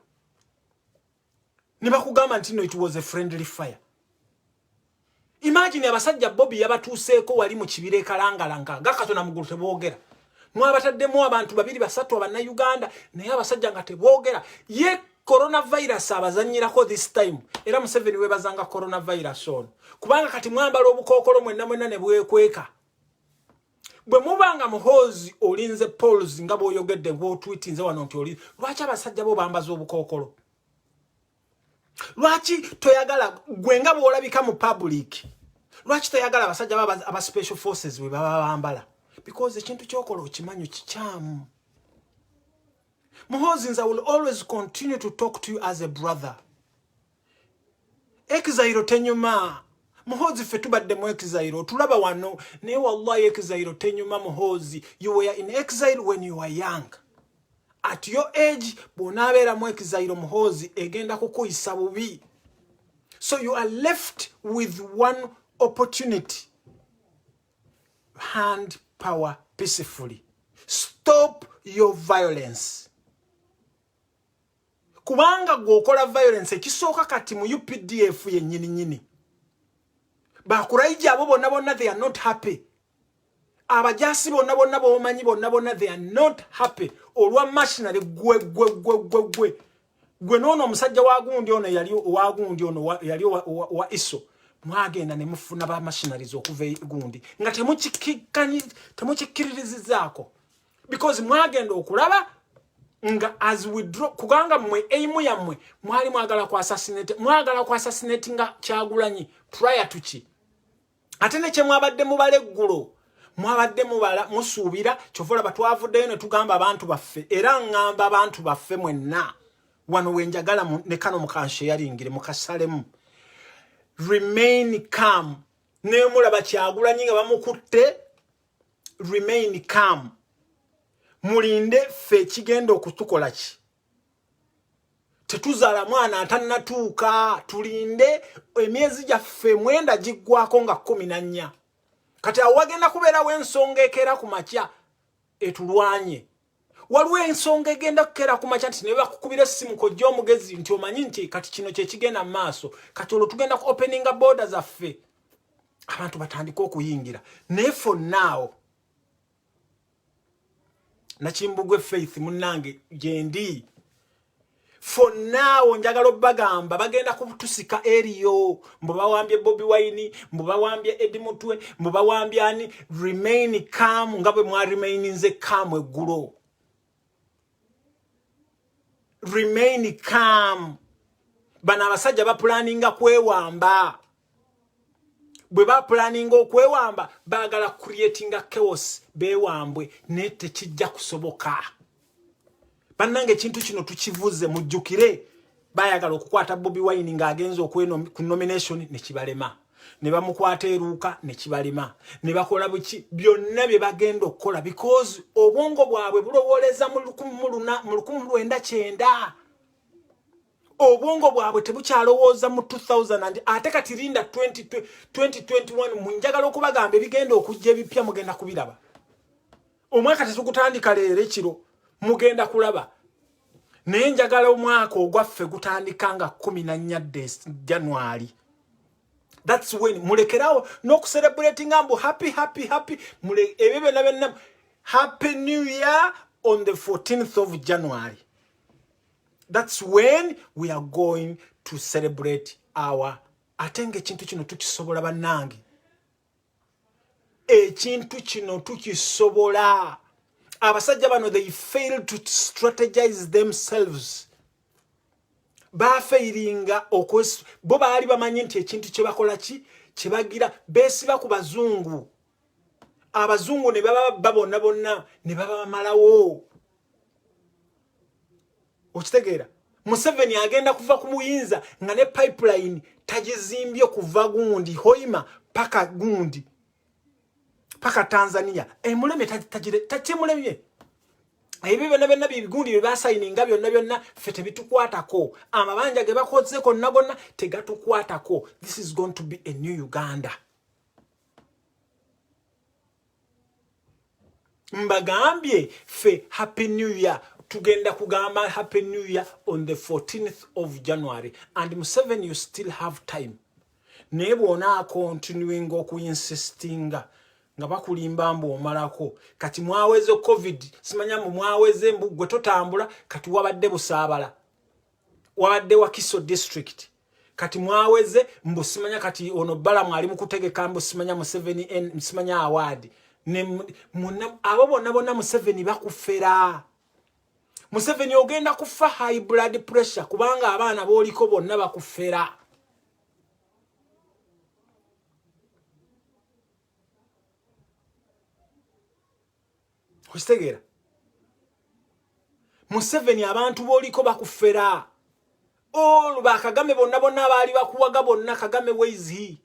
ne bakugamba nti no it was a friendly fire. Imagine abasajja Bobby yabatuuseeko wali mu kibire kalangalanga gakatona mugulu teboogera mwabataddemu abantu babiri basatu abana Uganda naye abasajja nga teboogera ye coronavirus abazanyirako this time era Museveni webazanga coronavirus ono kubanga kati mwambala obukookolo mwenna ne bwekweka bwe mubanga Muhoozi olinze polls nga bw'oyogedde bw'otweetinze wano nti oli lwaki abasajja bo bambaza obukookolo lwaki toyagala gwe nga bw'olabika mu public lwaki toyagala abasajja aba special forces we baba bambala because ekintu kyokola okimanyo kikyamu. Muhoozi I will always continue to talk to you as a brother. Exile tenyuma Muhoozi fe tubadde mu exile tulaba wano naye wallahi exile tenyuma Muhoozi you were in exile when you were young. At your age bonabeera mu exile Muhoozi egenda kukuyisa bubi. So you are left with one opportunity. Hand power peacefully. Stop your violence. Kubanga gwokola violence ekisooka kati mu UPDF yennyini. Bakuraija abo bonna they are not happy. Abajasi bonna bomanyi bonna they are not happy. Olwa machinery gwe nono omusajja wagundi ono yali wagundi ono yali wa iso mwagenda ne mufuna ba machineries okuva gundi nga temukikkiririzaako because mwagenda okulaba nga as withdraw kuganga mwe aimu yammwe mwali mwagala ku assassinate nga Kyagulanyi prior to ki ate ne kye mwabadde mubale ggulo mwabadde mubala musuubira kyovola batwavuddeyo ne tugamba abantu baffe era ngamba abantu baffe mwenna wano wenjagala ne kano mukanshe yalingire mukasalemu remain calm ne mulaba Kyagulanyi nga bamukutte remain calm mulinde fe kigendo okutukola ki tetuzala mwana atannatuuka tulinde emyezi gyaffe mwenda giggwako nga 14 kati awagenda kubeera w'ensonga ekera ku makya etulwanye waliwo ensonga egenda kukera ku makya nti ne bakukubira essimu kojja omugezi nti omanyi nti kati kino kye kigenda mu maaso kati olwo tugenda ku openinga border zaffe abantu batandika okuyingira naye for now Nakimbugwe Faith munnange gyendi For now, njagalo bagamba bagenda kutusika eriyo mbuba wambye Bobi Wine mbuba wambye Eddie Mutwe mbuba wambye ani remain calm ngabe mwa remain nze calm eggulo remain calm bana abasajja ba planninga kwewamba bwe ba planninga okwewamba bagala creating a chaos bewambwe nete kijja kusoboka Banange kintu kino tukivuze mujjukire bayagala okukwata Bobi Wine nga agenzo ku nomination ne kibalema ne bamukwata eruuka ne kibalema ne bakola buki byonna bye bagenda okukola because obwongo bwabwe bulowoleza mu 1990 obwongo bwabwe tebukyalowooza mu 2000 and ate kati linda 2021 munjagala okubagamba ebigenda okujja ebipya mugenda kubiraba omwaka tetugutandika leero ekiro mugenda kulaba naye njagala omwaka ogwaffe gutandikanga 14 January. That's when mulekerawo no celebrating ngambo happy ebebe na benna happy new year on the 14th of January. That's when we are going to celebrate our atenge kintu kino tukisobola bannange ekintu kino tukisobola abasajja bano they failed to strategize themselves bafairinga okwes bo baali bamanyi nti ekintu kye bakola ki kibagira besiba ku bazungu abazungu ne baba babona bonna ne baba malawo okitegeera Museveni agenda kuva ku muyinza nga ne pipeline tajizimbye kuva gundi hoima paka gundi paka Tanzania emuleme tachimulemye ebibe na bigundi bibasaininga byonna fete bitukwatako amabanja ge bakozeko nabonna tegatukwatako. This is going to be a new Uganda. Mbagambye fe happy new year tugenda kugamba happy new year on the 14th of January and Museveni you still have time nebona continuing okuinsistinga nga bakulimba mbu omalako kati mwaweze covid simanya mwaweze mbu gwe totambula kati wabadde Busaabala wabadde Wakiso district kati mwaweze mbu simanya kati ono bala mwali mukutegeka mbu simanya Museveni simanya award ne abo bonna Museveni bakufera Museveni ogenda kufa high blood pressure kubanga abaana boliko bonna bakufera Kustegeera Museveni abantu boliko bakufera oluba Kagame bonna abaali bakuwaga bonna Kagame wezi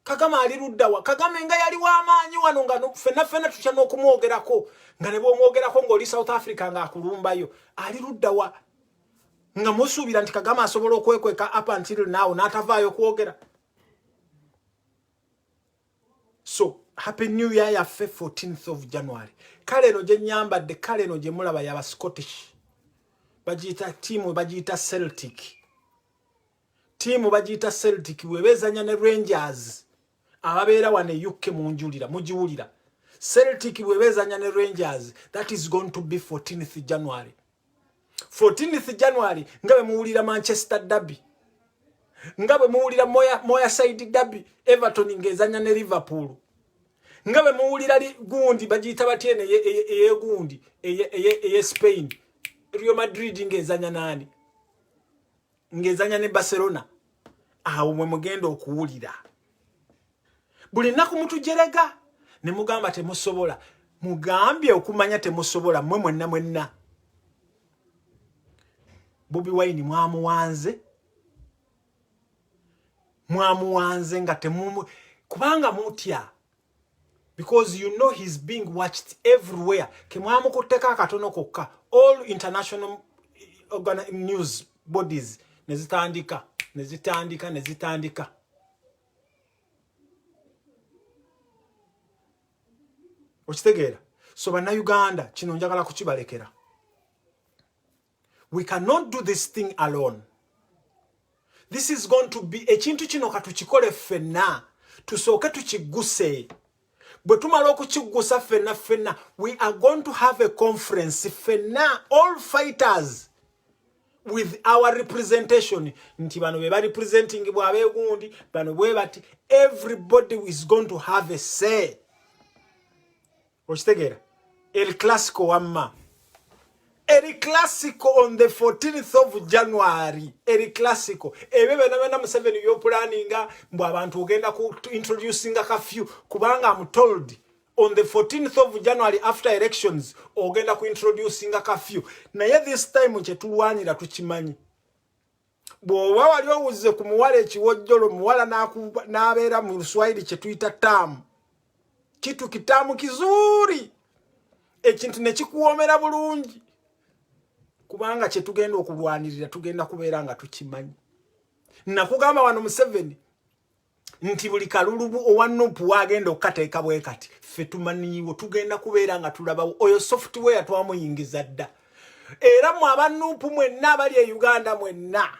Kagame ali luddawa Kagame nga yali w'amaanyi wano nga fena tutya n'okumwogerako nga ne bw'omwogerako ng'oli South Africa nga akulumbayo ali luddawa nga musuubira nti Kagame asobola okwekweka up until now n'atavaayo kwogera. So happy new year yaffe 14th of January. Kale no gye nyambadde kale no gye mulaba yaba Scottish bagiyita tiimu bagiyita Celtic tiimu bagiyita Celtic webezanya ne Rangers ababeera wane UK munjulira mujiwulira Celtic webezanya ne Rangers that is going to be 14th January 14th January ngabe muwulira Manchester derby ngabe muwulira Moya Side derby Everton ngezanya ne Liverpool ngabe muwulira gundi bagiyita batyene eye gundi eye Spain Real Madrid ngezanya nani ngezanya ne Barcelona awo mwe mugenda okuwulira buli naku mutujerega ne mugamba temusobola mugambye okumanya temusobola mwenna Bobi Wine mwamuwanze nga kubanga mutya because you know he's being watched everywhere kemwamukuteka akatono kokka all international news bodies nezitandika okitegeera so bana Uganda kino njagala kukibalekera we cannot do this thing alone. This is going to be ekintu kino katukikole fenna tusooke tukiguse bwe tumala okukigusa fenna we are going to have a conference fenna all fighters with our representation. Nti bano be representing bwabe gundi bano bwe bati everybody is going to have a say. Ostegera El Clasico wamma. El Clasico on the 14th of January. El Clasico. Ebebe na Museveni yo planninga mbwa abantu ogenda ku introducing a curfew kubanga I'm told on the 14th of January after elections ogenda ku introducing a curfew. Naye this time nche tulwanira tukimanyi. Bwoba wali owuze ku muwala ekiwojjolo muwala n'abeera mu Luswahili kye tuyita tamu. Kitu kitamu kizuri. Ekintu ne kikuwomera bulungi. Kubanga kye tugenda okulwanirira tugenda kubeera nga tukimanyi. Nakugamba wano Museveni nti buli kalulubu owa Nuupu wagenda okukateeka bwe kati ffe tumanyiiwo tugenda kubeera nga tulabawo oyo software twamuyingiza dda. Era mu aba Nuupu mwenna abali e Uganda mwenna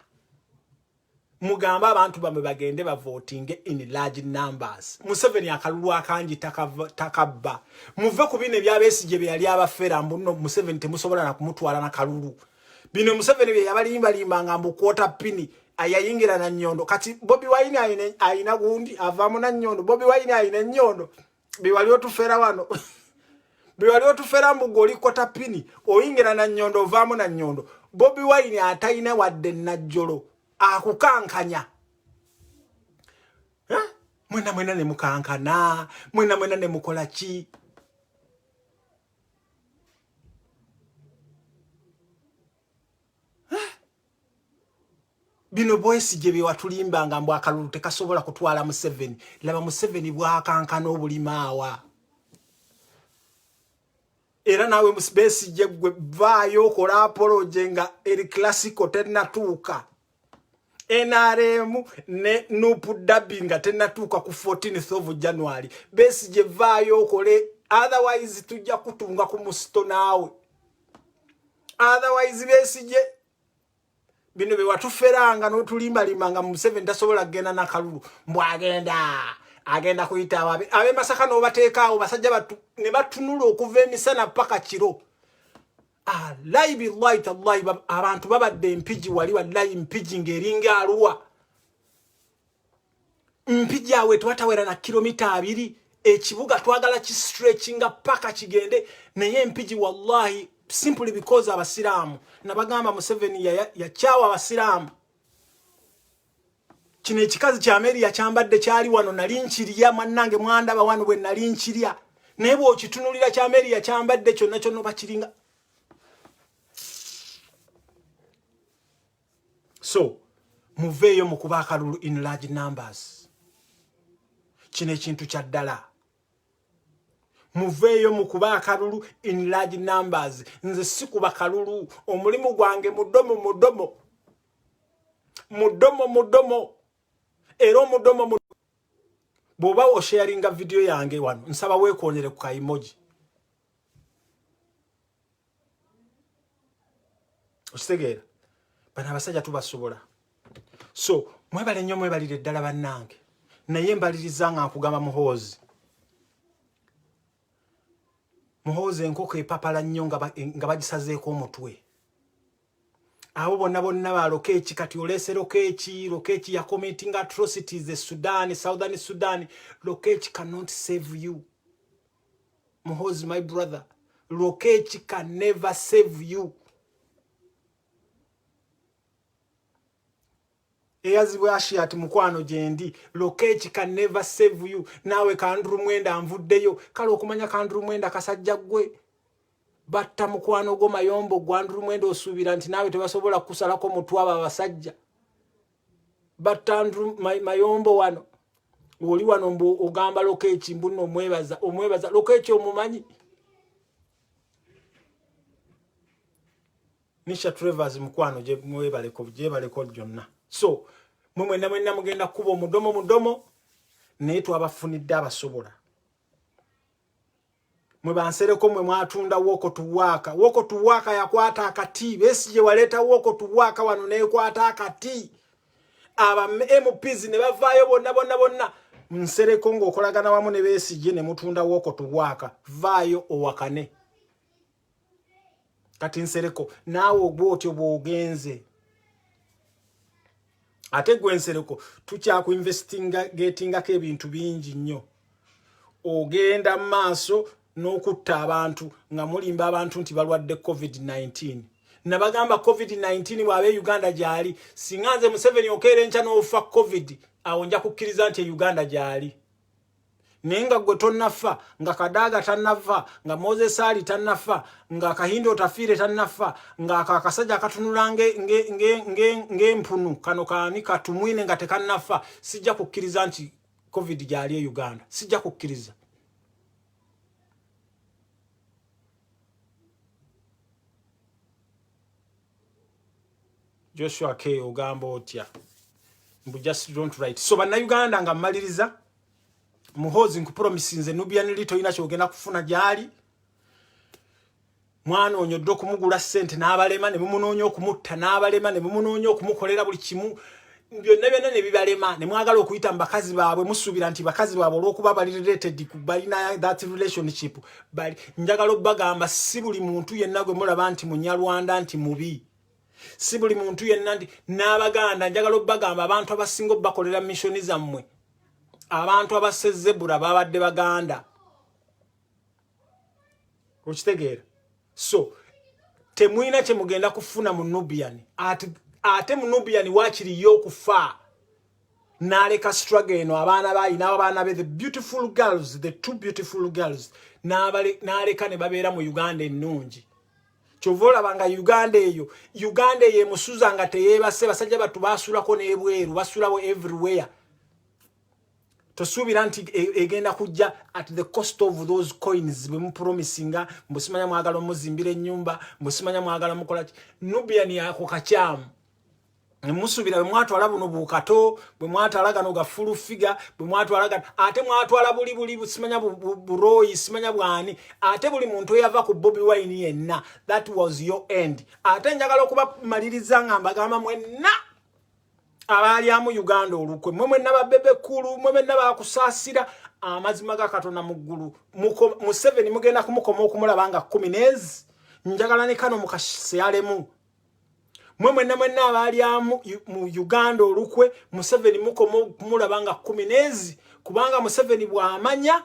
mugamba abantu bamwe bagende bavoting in large numbers. Museveni akalulu akangi takabba. Muve ku bine bya Besigye bye yali abafera mbuno Museveni temusobola na kumutwala na kalulu. Bino Museveni bye yabalimba limba ngambu kwota pini ayayingira na nyondo. Kati Bobi Wine ayina gundi avamu na nyondo. Bobi Wine ayina nyondo. Biwali otufera wano. Biwali otufera mbugoli kwota pini oyingira na nyondo vamu na nyondo. Bobi Wine atayina wadde na jolo. Akukankanya. Mwena ne mukankana, mwena ne mukola ki. Bino Besigye bye watulimbanga mbu akalulu tekasobola kutwala Museveni. Laba Museveni bwakankana obulimaawa. Era nawe Besigye gwe vaayo kola apology nga El Clasico tennatuuka. NRM ne Nuupu dabbinga tennatuuka ku 14th of January. Besigye vaayo kole otherwise tujja kutunga ku musito naawe. Otherwise Besigye bino be watuferanga n'otulimbalimanga mu Museveni tasobola kugenda na kalulu agenda kuyita abe Masaka n'obateekaawo basajja batu ne batunula okuva emisana paka kiro. Laibi light Allah abantu babadde mpiji wali wallahi mpiji ngeringa Arua. Mpiji awe twatawera na kilomita 2 ekibuga twagala ki stretchinga paka kigende naye mpiji wallahi simply because abasiramu nabagamba Museveni ya chawa abasiramu. Kino ekikazi kya Meri yakyambadde kyali wano nalinchiriya mannange mwandaba wano bwe nalinchiriya naye bwo kitunulira kya Meri yakyambadde kyonna kyonna bakiringa. So, muveyo mukuba akalulu in large numbers. Kino ekintu kya ddala. Muveyo mukuba akalulu in large numbers. Nze sikuba kalulu. Omulimu gwange mudomo. Ero mudomo. Boba o sharinga video yange wano. Nsaba weekonyere ku emoji. Ositegeera. Bana abasajja tubasobola. So, mwebale nnyo mwebalire ddala bannange. Naye mbaliriza nga nkugamba Muhoozi. Muhoozi enkoko epapala nnyo nga bagisazeeko omutwe. Abo bonna ba Lokeki kati olese Lokeki ya committing atrocities the Sudan, Southern Sudan. Lokeki cannot save you. Muhoozi, my brother. Lokeki can never save you. Eyazibwe Ashiat mukwano jendi. Lokeki can never save you. Nawe Kandru Mwenda anvuddeyo. Kale okumanya Kandru Mwenda kasajja gwe. Batta mukwano go Mayombo Gwandru Mwenda osuubira nti nawe tebasobola kusalako mutwaba abasajja. Batta Andru Mayombo wano. Oli wano mbu ogamba Lokeki mbuno omwebaza. Lokeki omumanyi. Nisha Travers mukwano je mwebaleko jonna. So, mwenna mugenda kubo mudomo naye twabafunidde abasobola. Mwe bansereko mwe mwatunda woko tuwaka yakwata akati. Besigye waleta woko tuwaka wano nekwata akati. Aba MPs ne bavaayo bonna. Nsereko ng'okolagana wamu ne Besigye ne mutunda woko tuwaka. Vaayo owakane. Kati nsereko naawe ogwotyo bw'ogenze. ate gwensereko tukya ku investigatinga ke ebintu bingi nnyo ogenda maaso n'okutta abantu nga mulimba abantu nti balwadde COVID-19 nabagamba COVID-19 bwabe Uganda jali singanze Museveni okere ncha n'ofa COVID awo nja kukkiriza nti Uganda jali nenga gwe tonnafa nga Kadaga tannafa nga Moses Ali tannafa nga Kahindo tafire tannafa nga akasajja katunulange ngempunu kano kani katumwine nga tekannafa sijja kukkiriza nti COVID jali Uganda sijja kukkiriza Joshua K ogambo otya mbu just don't write so bana Uganda nga maliriza muhozi nkupromisinze Nubian Little ina kyogenda kufuna jali mwana onyoddo kumugula sente n'abalema ne mumunonyo okumutta n'abalema ne mumunonyo okumukolera buli kimu byonna ne bibalema ne mwagala okuyita mbakazi baabwe musubira nti bakazi baabwe olwokuba bali related ku balina that relationship bali njagala obagamba si buli muntu yenna gwe mulaba nti munyalwanda nti mubi si buli muntu yenna nti n'abaganda njagala obagamba abantu abasinga bakolera missioni zammwe abantu abasezebura babadde baganda okitegeera so temwina kye mugenda kufuna mu Nubian ate mu Nubian wakiri yokufa naleka struggle eno abaana bayina abaana be the beautiful girls the two beautiful girls naleka ne babeera mu Uganda ennungi chovola banga Uganda eyo ye musuza nga teyebase basajja batu basulako nebweru basulawo everywhere tosubira nti egenda kujja at the cost of those coins bwe mu promisinga mbusimanya mwagala muzimbire nyumba mbusimanya mwagala mukola Nubian yako kachamu musubira bwe mwatwala buno bukato bwe mwatwala gano ga full figure bwe mwatwala ate mwatwala buli busimanya buroyi simanya bwani ate buli muntu yava ku Bobi Wine yenna that was your end ate njagala okuba maliriza ngamba gama mwenna abali amu Uganda olukwe mwemwe nababebe kulu mwemwe nabakusasira amazima ga Katonda muggulu Museveni mugenda kumukoma okumulabanga 10 njagala ne kano mukaseyalemu mwemwe namwe abali amu mu Uganda olukwe Museveni mukoma okumulabanga 10 kubanga Museveni bwamanya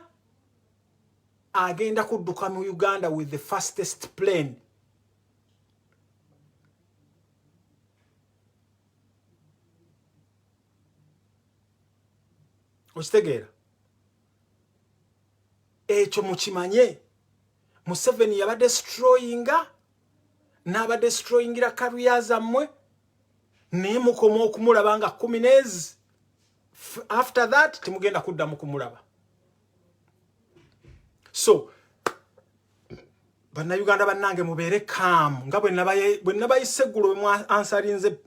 agenda kudduka mu Uganda with the fastest plane Ostegeera echo mukimanye Museveni yaba destroyinga naba destroyingira career zammwe ne mukomo okumulabanga 10 after that timugenda kudda mukumulaba so bana Uganda banange mubere calm nga bwe nabayisegulo bwe ansarinze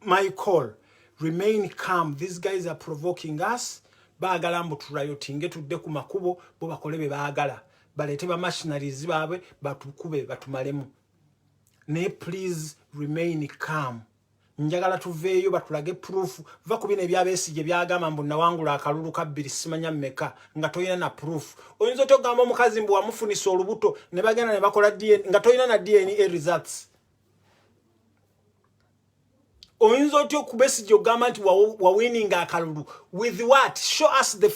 my call remain calm these guys are provoking us bagala mbu turayotinge tudde ku makubo bo bakole be bagala balete ba machineries baabwe batukube batumalemu ne please remain calm njagala tuveeyo batulage proof va kubina ebyabesije byagamba mbu nawangula akalulu ka 2 simanya mmeka nga toyina na proof oyinza togamba omukazi mbu wamufunisa olubuto ne bagenda ne bakola DNA nga toyina na DNA results oyinza otyo kubesije ogamba nti wa winning akalulu with what show us the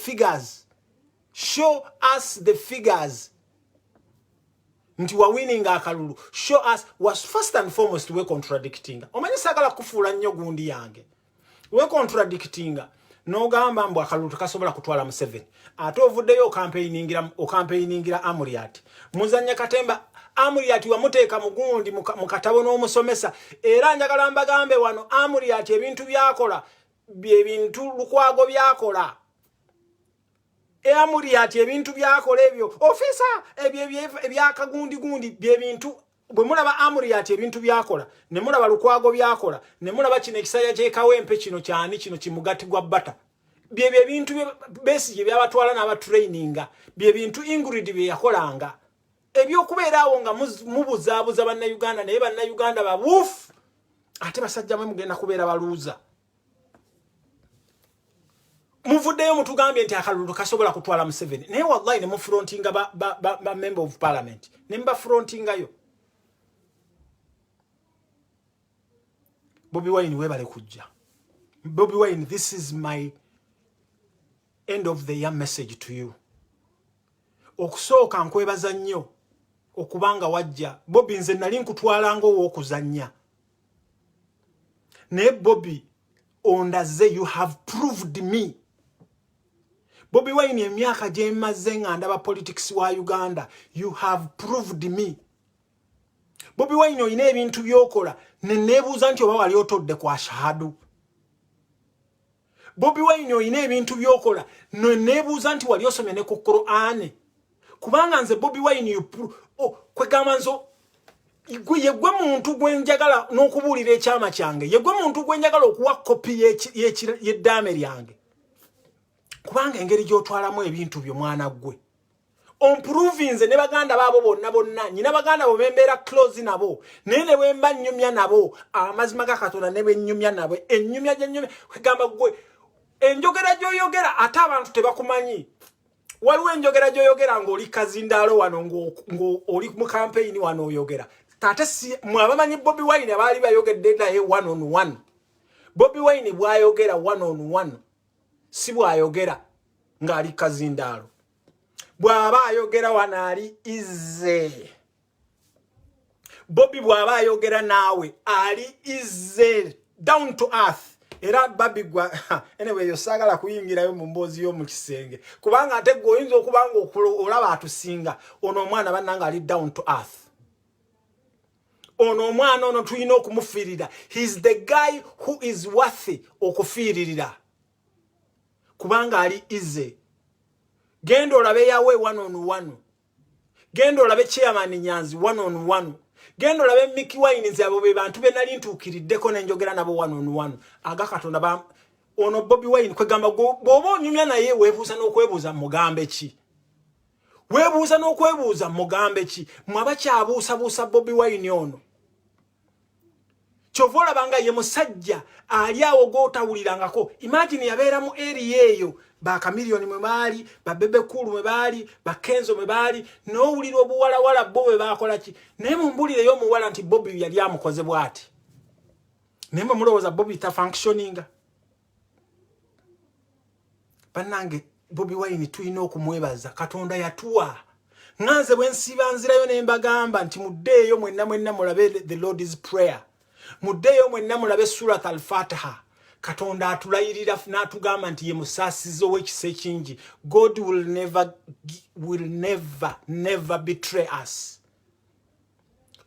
figures nti wa winning akalulu show us was first and foremost we contradicting omanyi sagala kufuula nnyo gundi yange we contradicting no gamba mbu akalulu kasobola kutwala Museveni ate ovuddeyo campaigningira Amuriat muzanya katemba Amuriat wamuteeka mugundi mukatabo n'omusomesa era njagala mbagambe wano Amuriat ebintu byakola bye bintu lukwago byakola Amuriat ebintu byakola ebyo ofisa ebyakagundi bye bintu bwe mulaba Amuriat ebintu byakola ne mulaba lukwago byakola ne mulaba kino ekisaya kyekawempe kino kyani kino kimugati gwa bata bye bintu Besigye byabatwala n'abatraininga bye bintu Ingrid bye yakolanga ebyokubeerawo nga mubuzaabuza banna Uganda naye banna Uganda babuufu ate basajja mwe mugenda kubeera baluuza muvuddeyo mutugambye nti akalulu kasobola kutwala Museveni naye wallahi ne mufrontinga ba member of parliament ne mba frontingayo Bobi Wine webale kujja Bobi Wine, this is my end of the year message to you. Okusooka nkwebaza nnyo okubanga wajja. Bobi nze nali nkutwala ng'ow'okuzannya. Ne Bobi ondaze, you have proved me. Bobi Wine emyaka gye mmaze nga ndaba politics wa Uganda, you have proved me. Bobi Wine oyina ebintu by'okola ne neebuuza nti oba wali otodde kwa shahadu. Bobi Wine oyina ebintu by'okola ne neebuuza nti wali osomye ne ku Qur'an. Kubanga nze Bobi Wine kwegamba nzo yegwe muntu gwenjagala n'okubuulira ekyama kyange, yegwe muntu gwenjagala okuwa kopi y'eddaame lyange. Kubanga engeri gy'otwalamu ebintu byo mwana gwe. Onprovinze ne baganda baabo bonna nyina baganda bo bembeera close nabo naye ne bwemba nnyumya nabo amazima ga Katonda ne bwe nnyumya nabo ennyumya gy'ennyumya kwegamba gwe enjogera gy'oyogera ate abantu tebakumanyi. Waliwo enjogera gy'oyogera ng'oli kazindaalo wano ng'oli mu campaign wano oyogera. Tate si mwabamanyi Bobi Wine abaali bayogedde naye one on one. Bobi Wine bw'ayogera one on one si bw'ayogera ng'ali kazindaalo. Bw'aba ayogera wano ali izze. Bobi bw'aba ayogera naawe ali izze, down to earth. Era babi gwa anyway yosagala kuyingirayo mu mboozi y'omu kisenge kubanga ate gwe oyinza okubanga olaba atusinga ono omwana bannanga ali down to earth. Ono omwana ono tulina okumufiirira. He's the guy who is worthy okufiiririra kubanga ali izze. Genda olabe yawe one on one. Genda olabe Chairman Nyanzi one on one. Genda olabe Mickey Wine nze abo be bantu be nali ntuukiriddeko n'enjogera nabo one on one. Aga Katonda ono Bobi Wine kwegamba bw'oba onyumya naye weebuuza n'okwebuuza mugambe ki? Weebuuza n'okwebuuza mugambe ki? Mwaba kyabuusabuusa Bobi Wine ono. Kyova olabanga ye musajja ali awo g'otawulirangako. Imagine yabeera mu area eyo ba Chameleone mwe baali, ba Bebe Cool mwe baali, ba Kenzo mwe baali, n'owulira obuwalawala bo bwe baakola ki. Naye mumbulireyo omuwala nti Bobi yali amukoze bw'ati. Naye mwe mulowooza Bobi tafunctioninga. Bannange Bobi Wine tulina okumwebaza. Katonda yatuwa. Nganze bwe nsiba nzirayo ne mbagamba nti muddeeyo mwenna mulabe the Lord's Prayer. Muddeeyo mwenna mulabe Surat al-Fatiha. Katonda atulayirira n'atugamba nti ye musaasizi ow'ekisa ekingi. God will never betray us.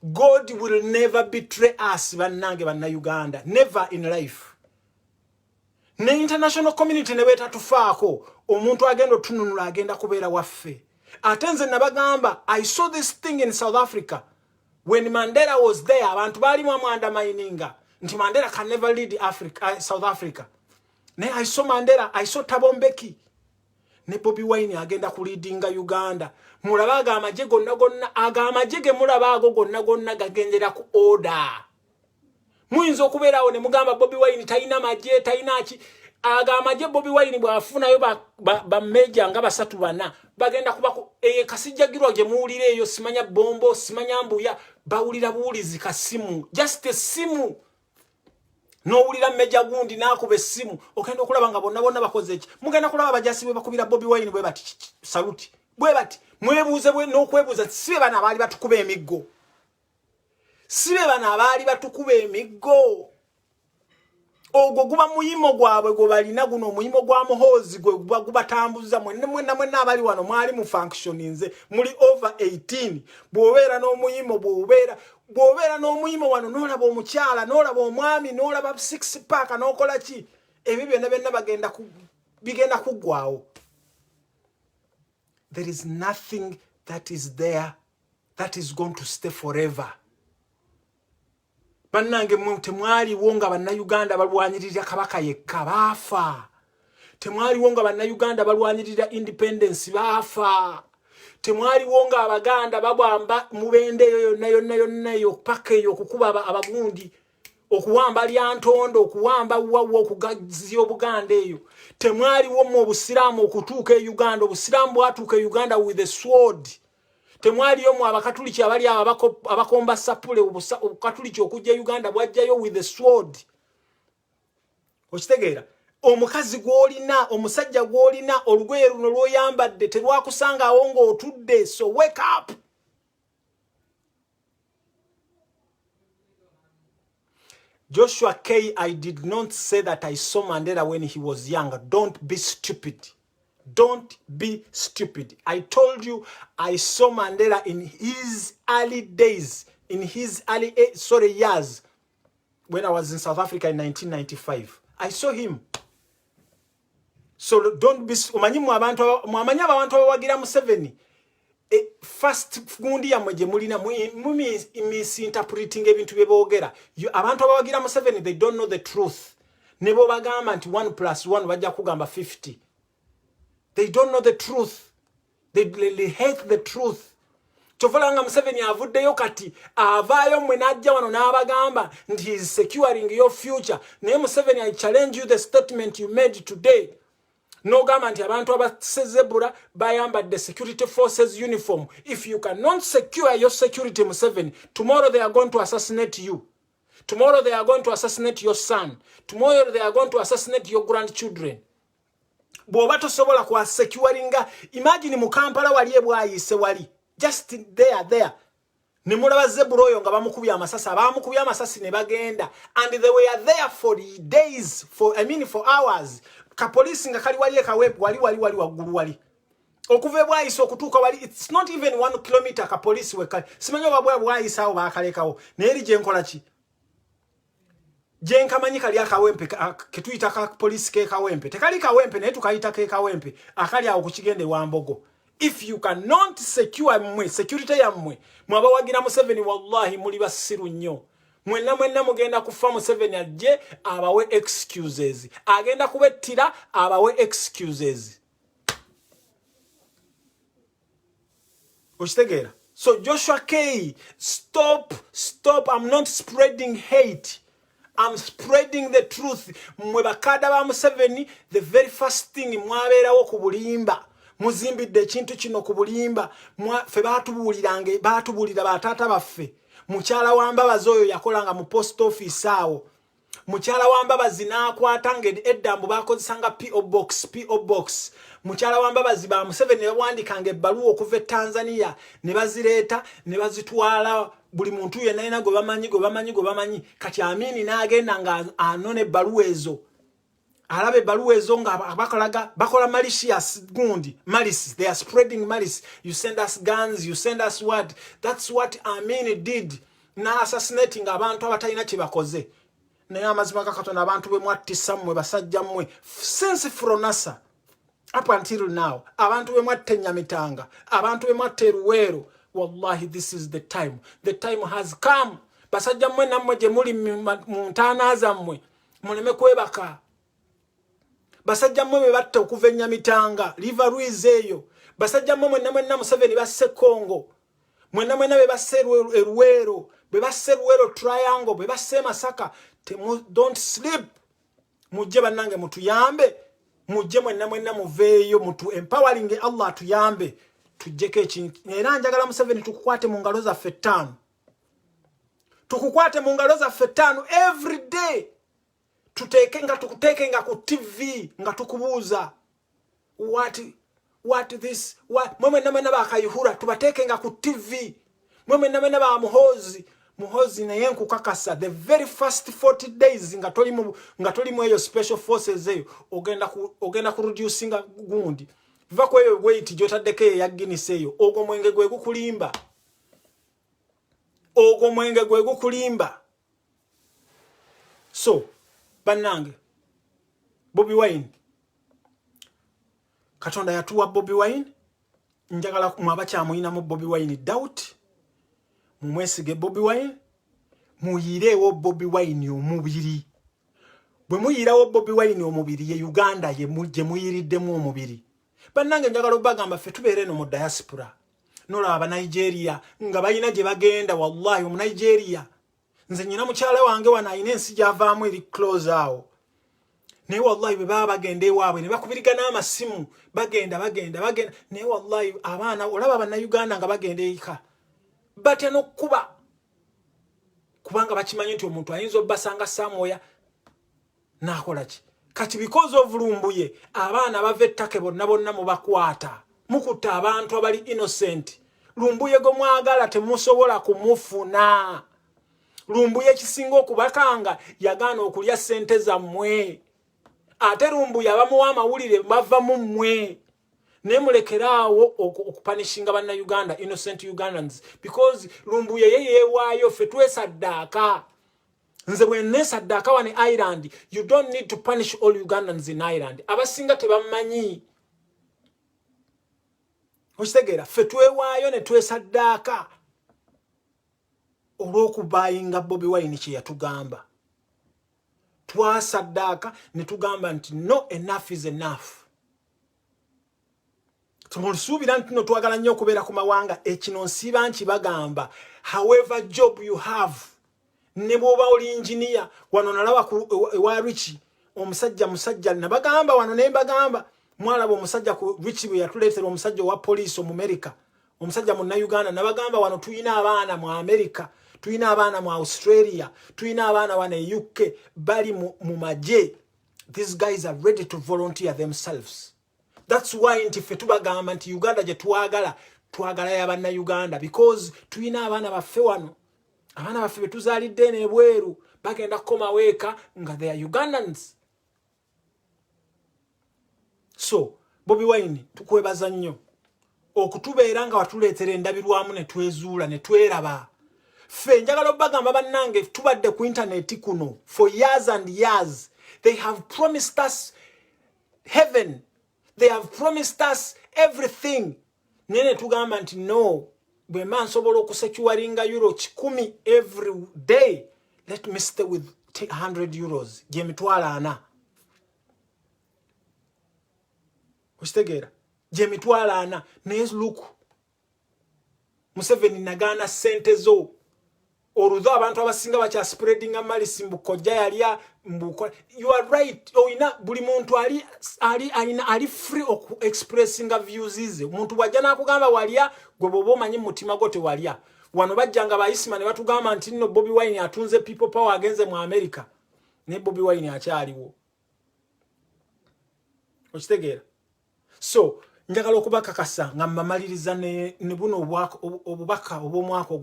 God will never betray us bannange bannayuganda. Never in life. Ne international community ne beetatufaako omuntu agenda otununula agenda kubeera waffe. Ate nze nabagamba I saw this thing in South Africa. When Mandela was there, abantu bali mu undermininga. Nti Mandela can never lead South Africa. Ne I saw Mandela, I saw Thabo Mbeki. Ne Bobi Wine agenda ku leadinga Uganda. Mulabaga amaje gonna aga amaje ge mulabago gonna gagendera ku order. Muyinza okubeerawo ne mugamba Bobi Wine talina maje talina ki. Aga amaje Bobi Wine bwafunayo ba meja nga basatu bana. Bagenda kubako kasijjagirwa gye muwulire eyo simanya bombo simanya mbuya bawulira buwulizi kasimu. Just a simu. N'owulira Meja Gundi n'akuba essimu okenda okulaba nga bonna bakoze ki. Mugenda kulaba abajasi bwe bakubira Bobi Wine bwe bati saluti bwe bati mwebuuze bwe n'okwebuuza sibe bana abaali batukuba emiggo. Sibe bana abaali batukuba emiggo. Ogwo guba muyimo gwabwe gwe balina guno omuyimo gwa muhoozi gwe gubatambuza mwenna abali wano mwali mu functioninze muli over 18 bw'obeera n'omuyimo bw'obeera n'omuyimo wano n'olaba omukyala n'olaba omwami n'olaba 6 pack n'okola ki ebyo byonna bigenda kuggwawo. There is nothing that is there that is going to stay forever. Bannange temwaliwo nga bannayuganda balwanirira kabaka yekka baafa. Temwaliwo nga bannayuganda balwanirira independence baafa. Temwaliwo nga abaganda babwamba mubende yonna eyo paka eyo okukuba abagundi okuwamba lyantondo okuwamba wawo okugazia obuganda eyo. Temwaliwo mu obusiraamu okutuuka e Uganda. Obusiraamu bwatuuka e Uganda with a sword. Temwaliyo mu abakatuliki abali abakomba sapule obukatuliki okujja Uganda bwajjayo with the sword. okitegeera omukazi gwolina omusajja gwolina olugoye luno lwoyambadde terwakusanga awo ng'otudde so wake up. Joshua K, I did not say that I saw Mandela when he was younger. Don't be stupid. Don't be stupid. I told you I saw Mandela in his early days, in his early years, when I was in South Africa in 1995. I saw him. So don't be mwamanya abantu abawagira Museveni. First gundi ya mweje mulina misinterpreting ebintu byeboogera. Abantu abawagira Museveni, they don't know the truth. Nebo bagamba nti 1 + 1 bajja kugamba 50. They don't know the truth. They hate the truth. Chovalanga Museveni avuddeyo kati avaayo mwe najja wano n'abagamba nti he is securing your future. Naye Museveni, I challenge you the statement you made today. No government abantu abasezebura bayambadde security forces uniform. If you cannot secure your security, Museveni, tomorrow they are going to assassinate you. Tomorrow they are going to assassinate your son. Tomorrow they are going to assassinate your grandchildren. Bw'oba tosobola kwa securinga, imagine mu Kampala wali ebwayise wali. Just there. Ne mulaba zebura oyo nga bamukubya amasasi ne bagenda. And they were there for days, for hours. Ka police nga kali wali ekaweb wali waggulu wali. Okuva ebwayise okutuuka wali, it's not even 1 kilometer ka police wekali. Simanyi oba bwayise awo baakalekawo. Naye eri gye nkola ki? Jenkamanyi kali akawempe ketuyita ka police ke kawempe. Tekali kawempe naye tukayita ke kawempe. Akali awo kukigende Wambogo. If you cannot secure security yammwe, mwabawagira Museveni wallahi muli basiru nnyo. Mwenna mugenda kufa Museveni ajje abawe excuses. Agenda kubettira abawe excuses. Okitegeera? So Joshua K, stop. I'm not spreading hate. I'm spreading the truth. Mwe bakada ba Museveni, the very first thing mwabeerawo ku bulimba. Muzimbidde ekintu kino ku bulimba. Ffe baatubulira bataata baffe. Mukyala wa Mbabazi oyo yakolanga mu post office awo. Mukyala wa Mbabazi n'akwata ng'eddambo baakozesanga P.O. Box. Mukyala wa Mbabazi ba Museveni ne bawandikanga ebbaluwa okuva e Tanzania ne bazireeta ne bazitwala buli muntu yenna yena gwe bamanyi. Kati Amini n'agenda nga anona ebbaluwa ezo. Alabe ebbaluwa ezo nga bakola malicious gundi. Malice. They are spreading malice. You send us guns, you send us what? That's what Amini did. Na assassinating abantu abatalina kye bakoze. Naye amazima ga Katonda abantu bwe mwattisa mmwe basajja mmwe. Since Fronasa. Up until now. Abantu bwe mwatte Nyamitanga. Abantu bwe mwatte Luweero. Wallahi, this is the time. The time has come. Basajja mmwe nammwe gye muli mu ntaana zammwe. Muleme kwebaka. Basajja mmwe batta okuva Nyamitanga. River Ruiz eyo. Basajja mmwe mwenna Museveni basse Congo. Mwenna be basse Luweero. Be basse Luweero Triangle. Be basse Masaka. Don't sleep. Mujje bannange mutuyambe. Mujje mwenna muveeyo mutu empowering Allah tuyambe. Tujjeko ekintu. Era njagala Museveni tukukwate mu ngalo zaffe ttaano. Tukukwate mu ngalo zaffe ttaano every day. Tukuteke nga ku TV nga tukubuuza. What this? What? Mwenna bakayihura tubateke nga ku TV. Mwenna ba Muhozi naye nkukakasa the very first 40 days nga toli mu eyo special forces eyo ogenda ku reducinga gundi. Viva kwa eyo weight jotaddeko ya Guinness eyo. Ogwo mwenge gwe gukulimba. So, bannange, Bobi Wine. Katonda yatuwa Bobi Wine. Njagala mwabakyamuina mu Bobi Wine doubt. Mumwesige Bobi Wine. Muyirewo Bobi Wine omubiri. Bwe muyirawo Bobi Wine omubiri ye Uganda ye muyiriddemu omubiri. Bannange njagala bagamba ffe tubeere no mu diaspora. Nola aba Nigeria nga bayina gye bagenda wallahi mu Nigeria. Nze nyina mukyala wange wana ayina ensi gyavaamu eri close awo. Naye wallahi bwe baba bagenda ewaabwe ne bakubirigana amasimu bagenda. Naye wallahi abaana olaba Bannayuganda nga bagenda eka. Batya n'okkuba. Kubanga bakimanyi nti omuntu ayinza obbasanga Samoya n'akola ki? kati because of Lumbuye abaana bava ettaka bonna mubakwata mukutta abantu abali innocent. Lumbuye go mwagala temusobola kumufuna. Lumbuye ekisinga okubakanga yagaana okulya ssente zammwe. Ate Lumbuye abamuwa amawulire bava mu mmwe. Ne mulekeraawo okupanishinga banna Uganda, innocent Ugandans, because Lumbuye yeewaayo ffe twesaddaaka. Nze bwe nesaddaaka wane Ireland, you don't need to punish all Ugandans in Ireland. Abasinga tebamanyi. Okitegeera ffe twewaayo ne twesaddaaka olw'okubayinga Bobi Wine kye yatugamba. Twasaddaaka ne tugamba nti no, enough is enough. Tumusuubira nti no twagala nnyo okubeera ku mawanga ekino nsiba nkibagamba. However job you have, ne bw'oba oli engineer, wano nalaba ewa Richie omusajja nabagamba wano ne mbagamba mwalaba omusajja ku Richie bwe yatuleetera omusajja wa police mu America, omusajja munna Uganda, nabagamba wano tuyina abaana mu America, tuyina abaana mu Australia, tuyina abaana wane UK bali mu maje. These guys are ready to volunteer themselves. That's why nti ffe tubagamba nti Uganda gye twagala y'abanna Uganda, because tuyina abaana baffe wano. Abaana baffe betuzaalidde n'ebweru bagenda kukoma weeka nga they are Ugandans. So Bobi Wine tukwebaza nnyo okutubeera nga watuleetera endabirwamu ne twezuula ne tweraba. Ffe njagala obbagamba bannange tubadde ku internet kuno for years and years. They have promised us heaven. They have promised us everything. Nene tugamba nti no, bwe man sobola okusecuringa euro 10 every day, let me stay with 100 euros. Je mitwala ana. Ostegera. Je mitwala ana. Naye look. Museveni nagana sente zo. Oludho abantu abasinga bakya spreading amalisi mbukojja yalya mbuko. You are right. Oina buli muntu ali free oku expressing views ize. Muntu bwajja nakugamba walya gwe bobo manyi mutima gote walya. Wano bajjanga bayisima ne batugamba nti nno Bobi Wine atunze people power agenze mu America. Ne Bobi Wine akyaliwo. Okitegeera. So njagala okubakakasa nga mmamaliriza ne buno obubaka obw'omwaka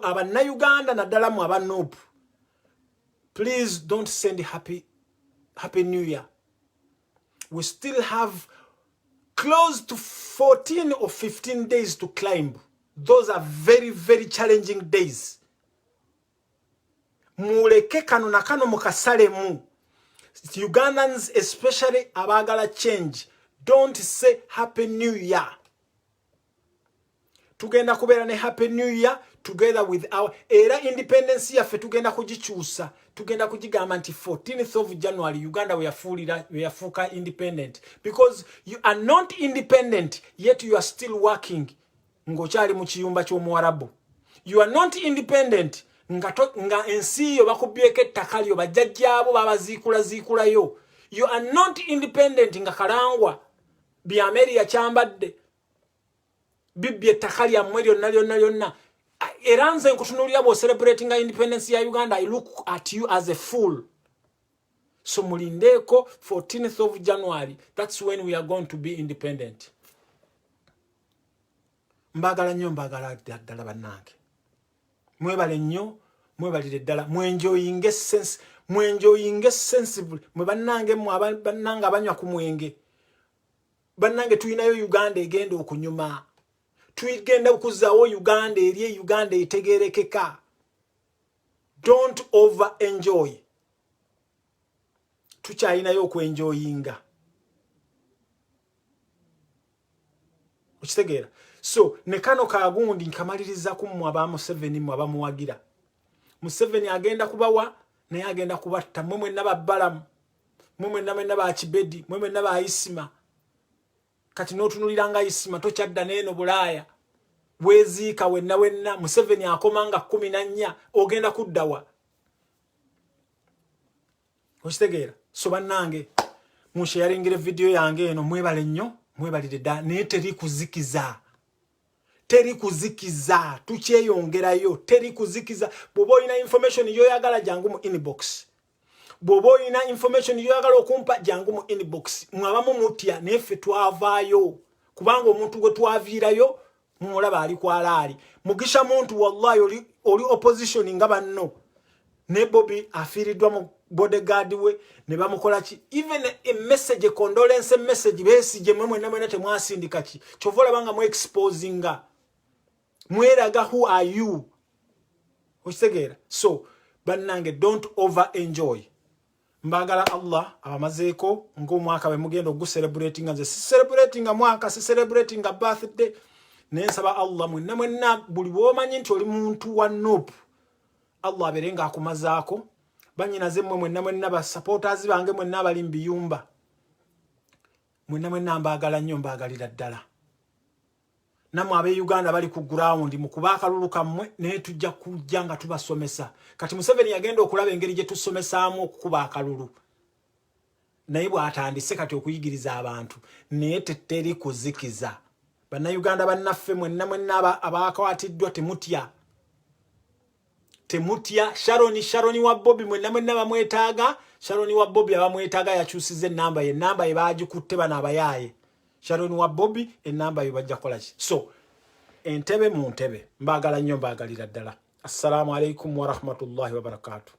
abanna Uganda naddala mu abanopu. Please don't send happy New Year. We still have close to 14 or 15 days to climb. Those are very, very challenging days. Muleke kano na kano mukasale mu. Ugandans especially abagala change. Don't say Happy New Year. Tugenda kubeera ne Happy New Year together with our era independence yaffe tugenda kugikyusa. Tugenda kugigamba nti 14th of January Uganda we are independent. Because you are not independent yet you are still working. Ngokyali mu kiyumba ky'Omuwarabu. You are not independent nga ensi yo bakubyeko ettaka lyo bajjajjaabo babaziikulayo. You are not independent nga Kalangwa bi America kyambadde bibye ettaka lyammwe lyonna. Era nze nkutunuulira bwo celebrating independence ya Uganda, I look at you as a fool. So mulindeko 14th of January, that's when we are going to be independent. Mbagala nnyo mbagala ddala bannange. Mwebale nnyo, mwebalire ddala, mwenjoyinge sensible, mwe bannange bannange abanywa ku mwenge. Bannange tuyinayo Uganda egenda okunyuma. Tuyigenda okuzaawo Uganda eri Uganda etegerekeka. Don't over enjoy. Tukyayinayo okwenjoyinga. Okitegeera. So ne kano kagundi nkamaliriza ku mmwe aba Museveni mmwe abamuwagira. Museveni agenda kubawa naye agenda kubatta mmwe n'ababbalamu. Mmwe n'aba Kibedi, mmwe n'aba Isima. Kati n'otunuliranga Isima tokyadda n'eno Bulaaya. Weziika wenna Museveni akomanga 14 ogenda kuddawa. Okitegeera. So bannange musharingire video yange eno mwebale nnyo, mwebalire dda naye teri kuzikiza tukyeyongerayo teri kuzikiza. Bwoba olina information yoyagala jangu mu inbox. bwoba ina information yoyagala okumpa jangu mu inbox mwabamu mutya nefe twavaayo kubanga omuntu gwe twaviirayo mumulaba ali kwalaali mugisha muntu wallahi oli opposition nga banno ne Bobby afiiriddwa mu bodyguard we ne bamukola ki even a message, a condolence message besije mwemwe namwe temwasindika ki chovola banga mu exposinga mweraga who are you okitegera. So bannange don't over enjoy. Mbagala Allah abamazeeko ng'omwaka bwe mugenda oguselebrating nze si celebrating mwaka si celebrating birthday nensaba Allah mwenna buli bwomanyi nti oli muntu wa nope Allah aberenga akumazaako banyina ze mwenna ba supporters bange mwenna abali mbiyumba mwenna mbagala nnyo mbagalira ddala namwe abe Uganda bali ku ground mu kubaka luluka mmwe ne tujja kujja nga tubasomesa kati Museveni yagenda okulaba engeri gye tusomesaamu okukuba akalulu naye bw'atandise kati okuyigiriza abantu naye teteri kuzikiza banna Uganda bannaffe mwenna abakwatiddwa temutya Sharoni wa Bobby mwenna bamwetaaga Sharoni wa Bobby abamwetaaga yakyusize enamba ye bagikutte bana abayaaye Sharoni wa Bobby enamba yo bajja kola ki. So entebe mu ntebe mbagala nnyo mbagalira ddala. Assalamu alaikum wa rahmatullahi wa barakatuh.